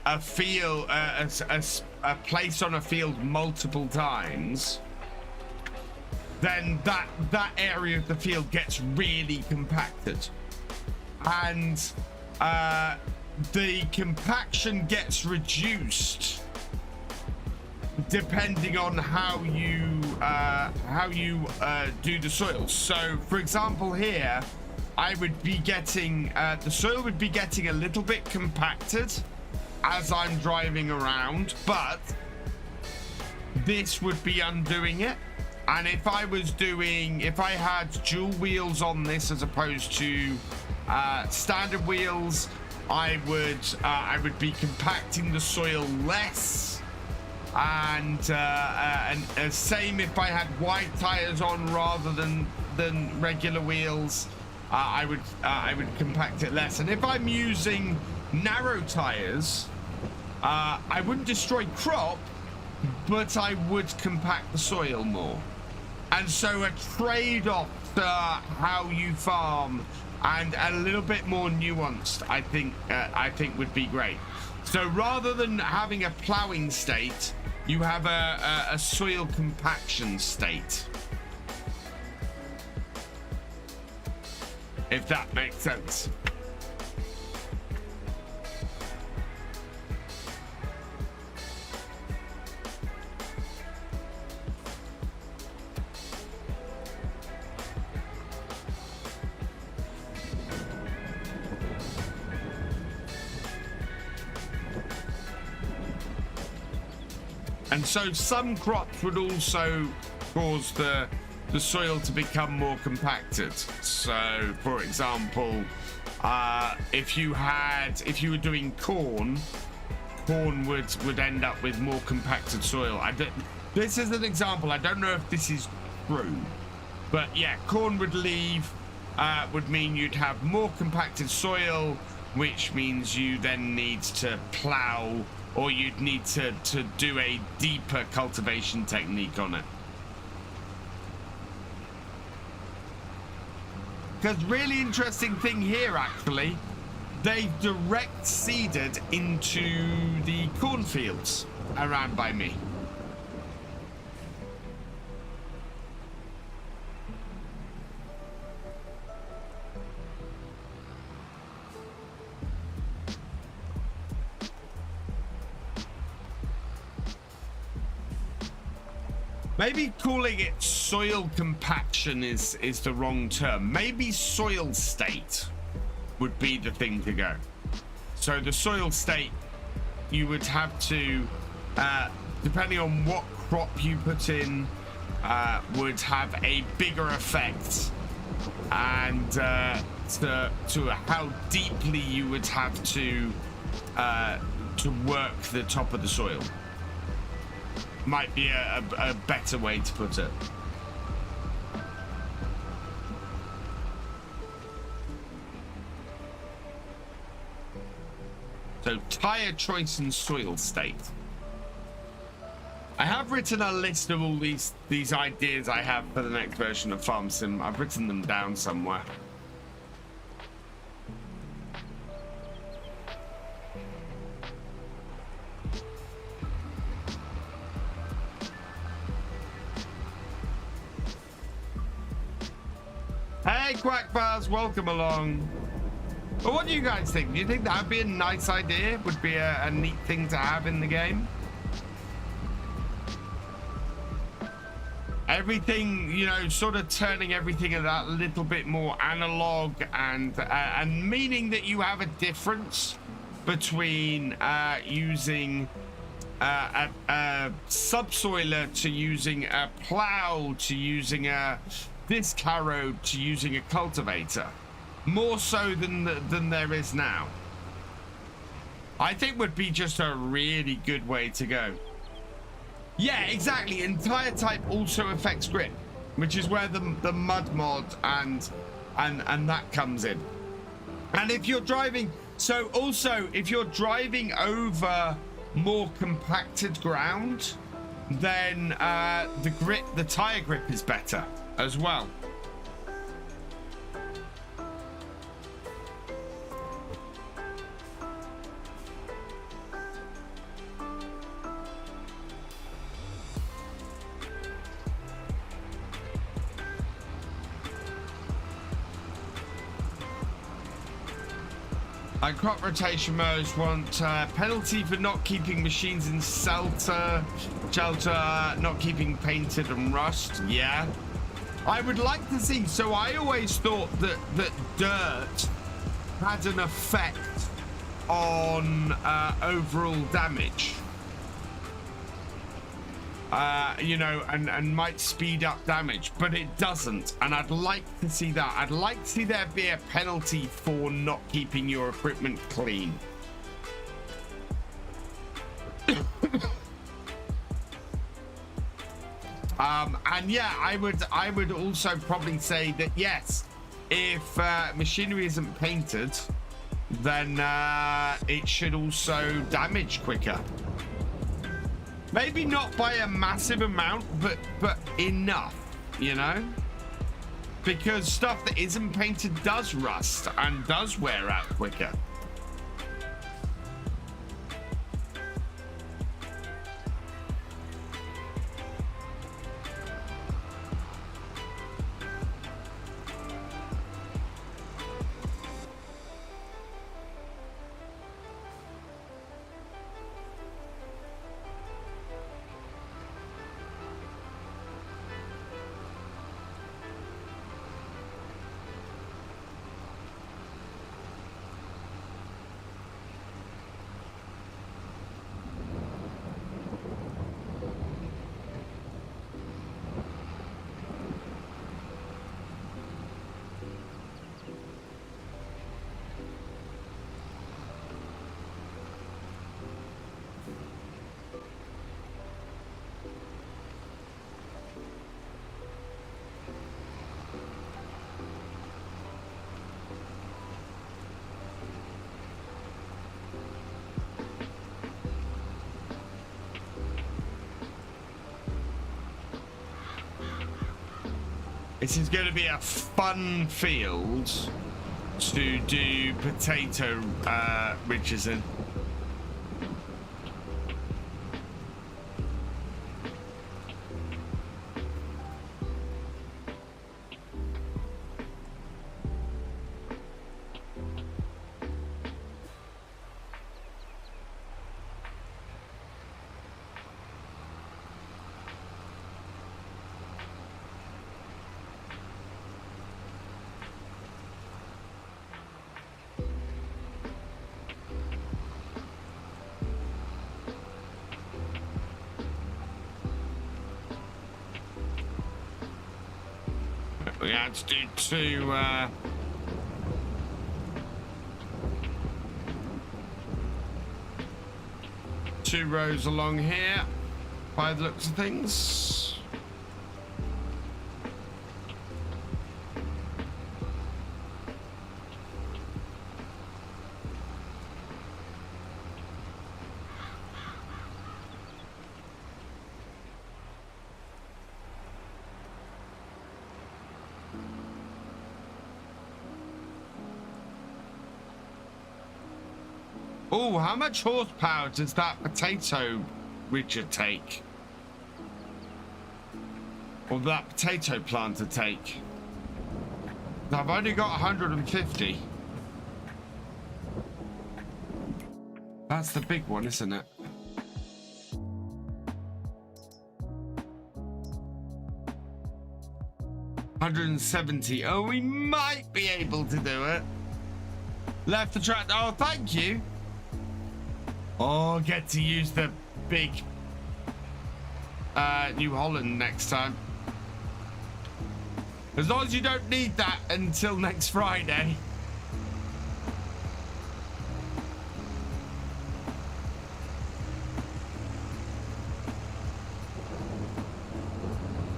Speaker 1: a field, a place on a field multiple times, then that area of the field gets really compacted, and the compaction gets reduced depending on how you do the soil. So for example here, I would be getting the soil would be getting a little bit compacted as I'm driving around, but this would be undoing it. And if I had dual wheels on this as opposed to standard wheels, I would be compacting the soil less, and same if I had wide tires on rather than regular wheels, I would compact it less. And if I'm using narrow tires, I wouldn't destroy crop, but I would compact the soil more. And so a trade-off to how you farm and a little bit more nuanced, I think would be great. So rather than having a plowing state, you have a soil compaction state, if that makes sense. And so some crops would also cause the soil to become more compacted. So for example, if you were doing corn would end up with more compacted soil. This is an example. I don't know if this is true, but yeah, corn would mean you'd have more compacted soil, which means you then need to plow, or you'd need to do a deeper cultivation technique on it. Because really interesting thing here, actually, they've direct seeded into the cornfields around by me. Maybe calling it soil compaction is the wrong term. Maybe soil state would be the thing to go. So the soil state, you would have to, depending on what crop you put in, would have a bigger effect, and to how deeply you would have to work the top of the soil. Might be a better way to put it. So tire choice and soil state. I have written a list of all these ideas I have for the next version of Farm Sim. I've written them down somewhere. Hey, Quackbars, welcome along. But what do you guys think? Do you think that would be a nice idea? Would be a neat thing to have in the game? Everything, you know, sort of turning everything a that little bit more analog, and meaning that you have a difference between using a subsoiler to using a plow to using a disc harrow to using a cultivator, more so than there is now. I think would be just a really good way to go. Yeah, exactly. And tire type also affects grip, which is where the mud mod and that comes in. And if you're driving, So also, if you're driving over more compacted ground, then the tire grip is better as well. Crop rotation modes want penalty for not keeping machines in shelter, not keeping painted and rust. Yeah, I would like to see. So I always thought that dirt had an effect on overall damage. You know, and might speed up damage, but it doesn't. And I'd like to see that. I'd like to see there be a penalty for not keeping your equipment clean. And yeah, I would also probably say that yes, if machinery isn't painted, then it should also damage quicker. Maybe not by a massive amount, but enough, you know? Because stuff that isn't painted does rust and does wear out quicker. This is going to be a fun field to do potato ridges in. We had to do two rows along here by the looks of things. Oh, how much horsepower does that potato ridger take? Or that potato planter take? I've only got 150. That's the big one, isn't it? $170. Oh, we might be able to do it. Left the track. Oh, thank you. Oh, get to use the big New Holland next time. As long as you don't need that until next Friday.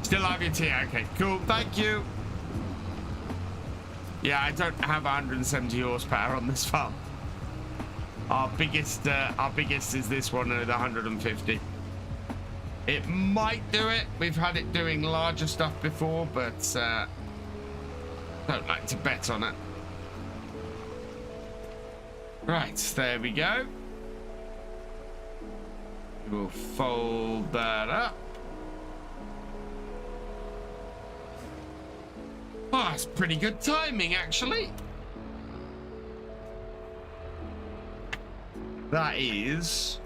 Speaker 1: Still have your tea. Okay, cool. Thank you. Yeah, I don't have 170 horsepower on this farm. Our biggest is this one at 150. It might do it. We've had it doing larger stuff before, but don't like to bet on it. Right, there we go. We'll fold that up. Oh, that's pretty good timing, actually. That is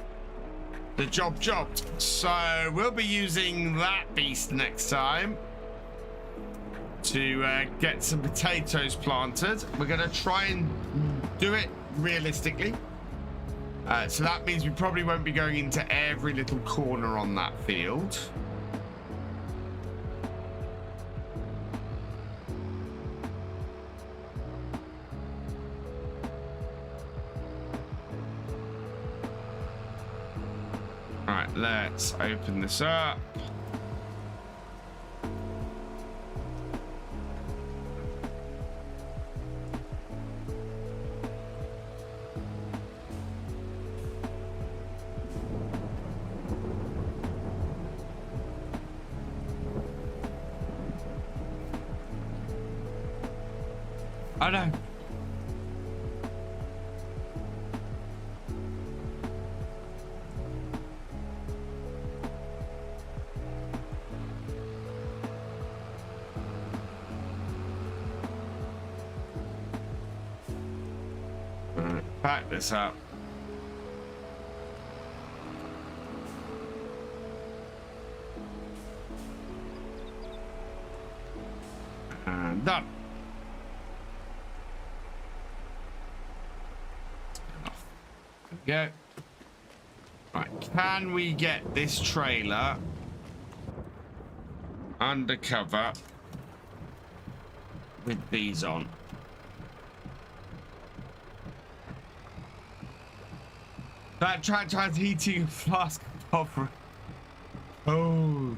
Speaker 1: the job jobbed. So we'll be using that beast next time to get some potatoes planted. We're going to try and do it realistically. So that means we probably won't be going into every little corner on that field. All right, let's open this up. I know. Back this up. And done. There we go. Right, can we get this trailer undercover with these on? That tractor's heating a flask of cold.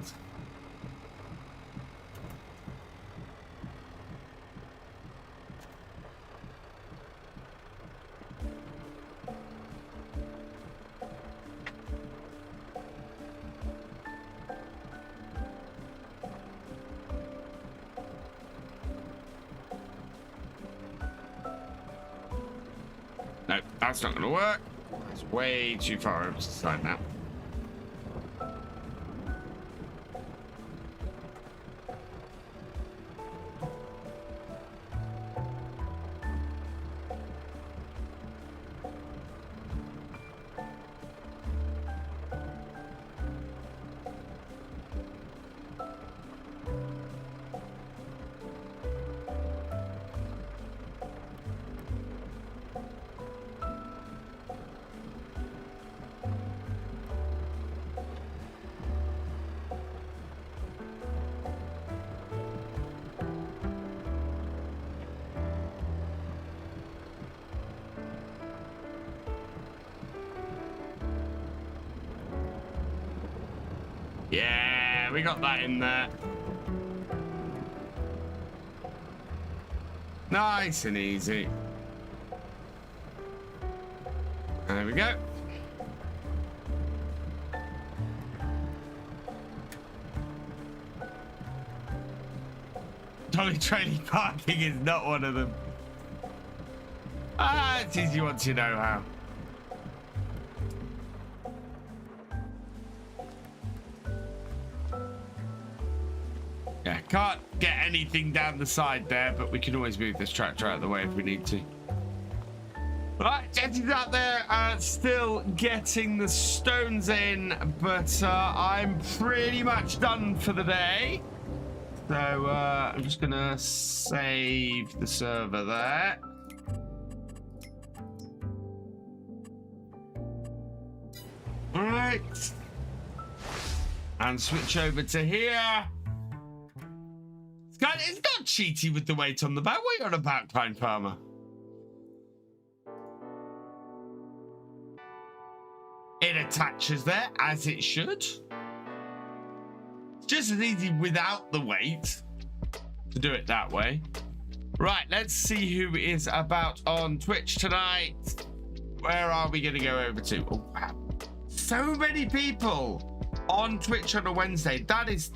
Speaker 1: No, that's not gonna work. It's way too far over to the side now. Yeah, we got that in there. Nice and easy. There we go. Dolly training parking is not one of them. Ah, it's easy once you know how. Yeah, can't get anything down the side there, but we can always move this tractor out of the way if we need to. Right, Jetty's out there still getting the stones in, but I'm pretty much done for the day. So I'm just gonna save the server there. All right, and switch over to here. It's not cheaty with the weight on the back. What are you on about, Klein Farmer? It attaches there, as it should. It's just as easy without the weight to do it that way. Right, let's see who is about on Twitch tonight. Where are we going to go over to? Oh, wow. So many people on Twitch on a Wednesday. That is...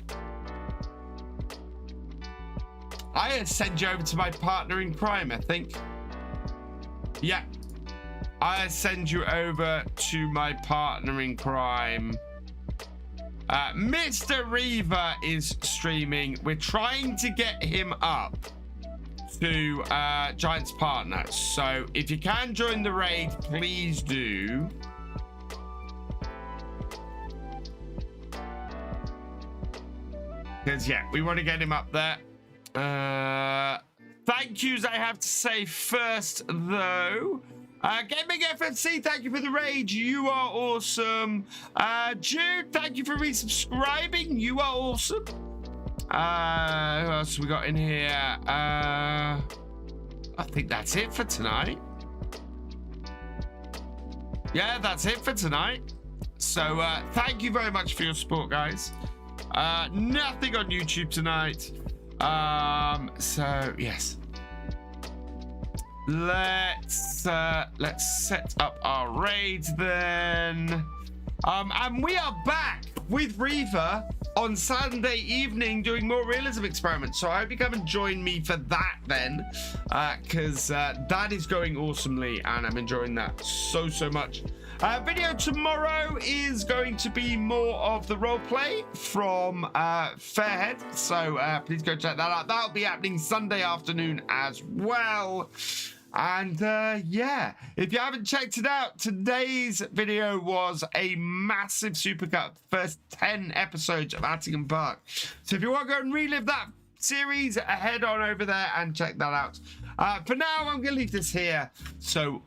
Speaker 1: I send you over to my partner in crime, I think. Yeah. I send you over to my partner in crime. Mr. Reaver is streaming. We're trying to get him up to Giant's partner. So if you can join the raid, please do. Because, yeah, we want to get him up there. Thank yous, I have to say first, though. Gaming FFC, thank you for the raid. You are awesome. Jude, thank you for resubscribing. You are awesome. Who else we got in here? I think that's it for tonight. Yeah, that's it for tonight. So thank you very much for your support, guys. Nothing on YouTube tonight. So yes. Let's set up our raids then. And we are back with Reaver on Sunday evening doing more realism experiments. So I hope you come and join me for that then, because that is going awesomely and I'm enjoying that so much. Video tomorrow is going to be more of the role play from Fairhead, so please go check that out. That'll be happening Sunday afternoon as well. And yeah, if you haven't checked it out, today's video was a massive supercut, first 10 episodes of Attingham Park. So if you want to go and relive that series, head on over there and check that out. For now, I'm going to leave this here. So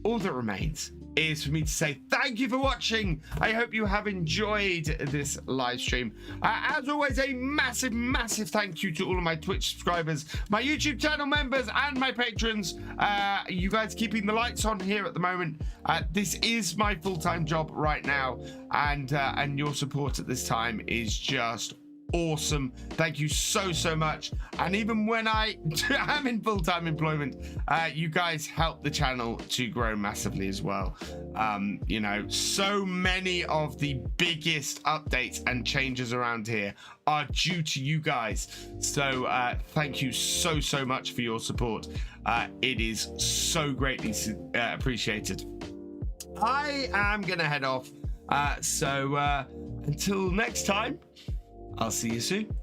Speaker 1: all that remains is for me to say thank you for watching. I hope you have enjoyed this live stream. As always, a massive thank you to all of my Twitch subscribers, my YouTube channel members, and my patrons. You guys keeping the lights on here at the moment. This is my full-time job right now, and your support at this time is just awesome. Thank you so much. And even when I am in full-time employment, you guys help the channel to grow massively as well. You know, so many of the biggest updates and changes around here are due to you guys. So thank you so much for your support. It is so greatly appreciated. I am gonna head off, so until next time, I'll see you soon.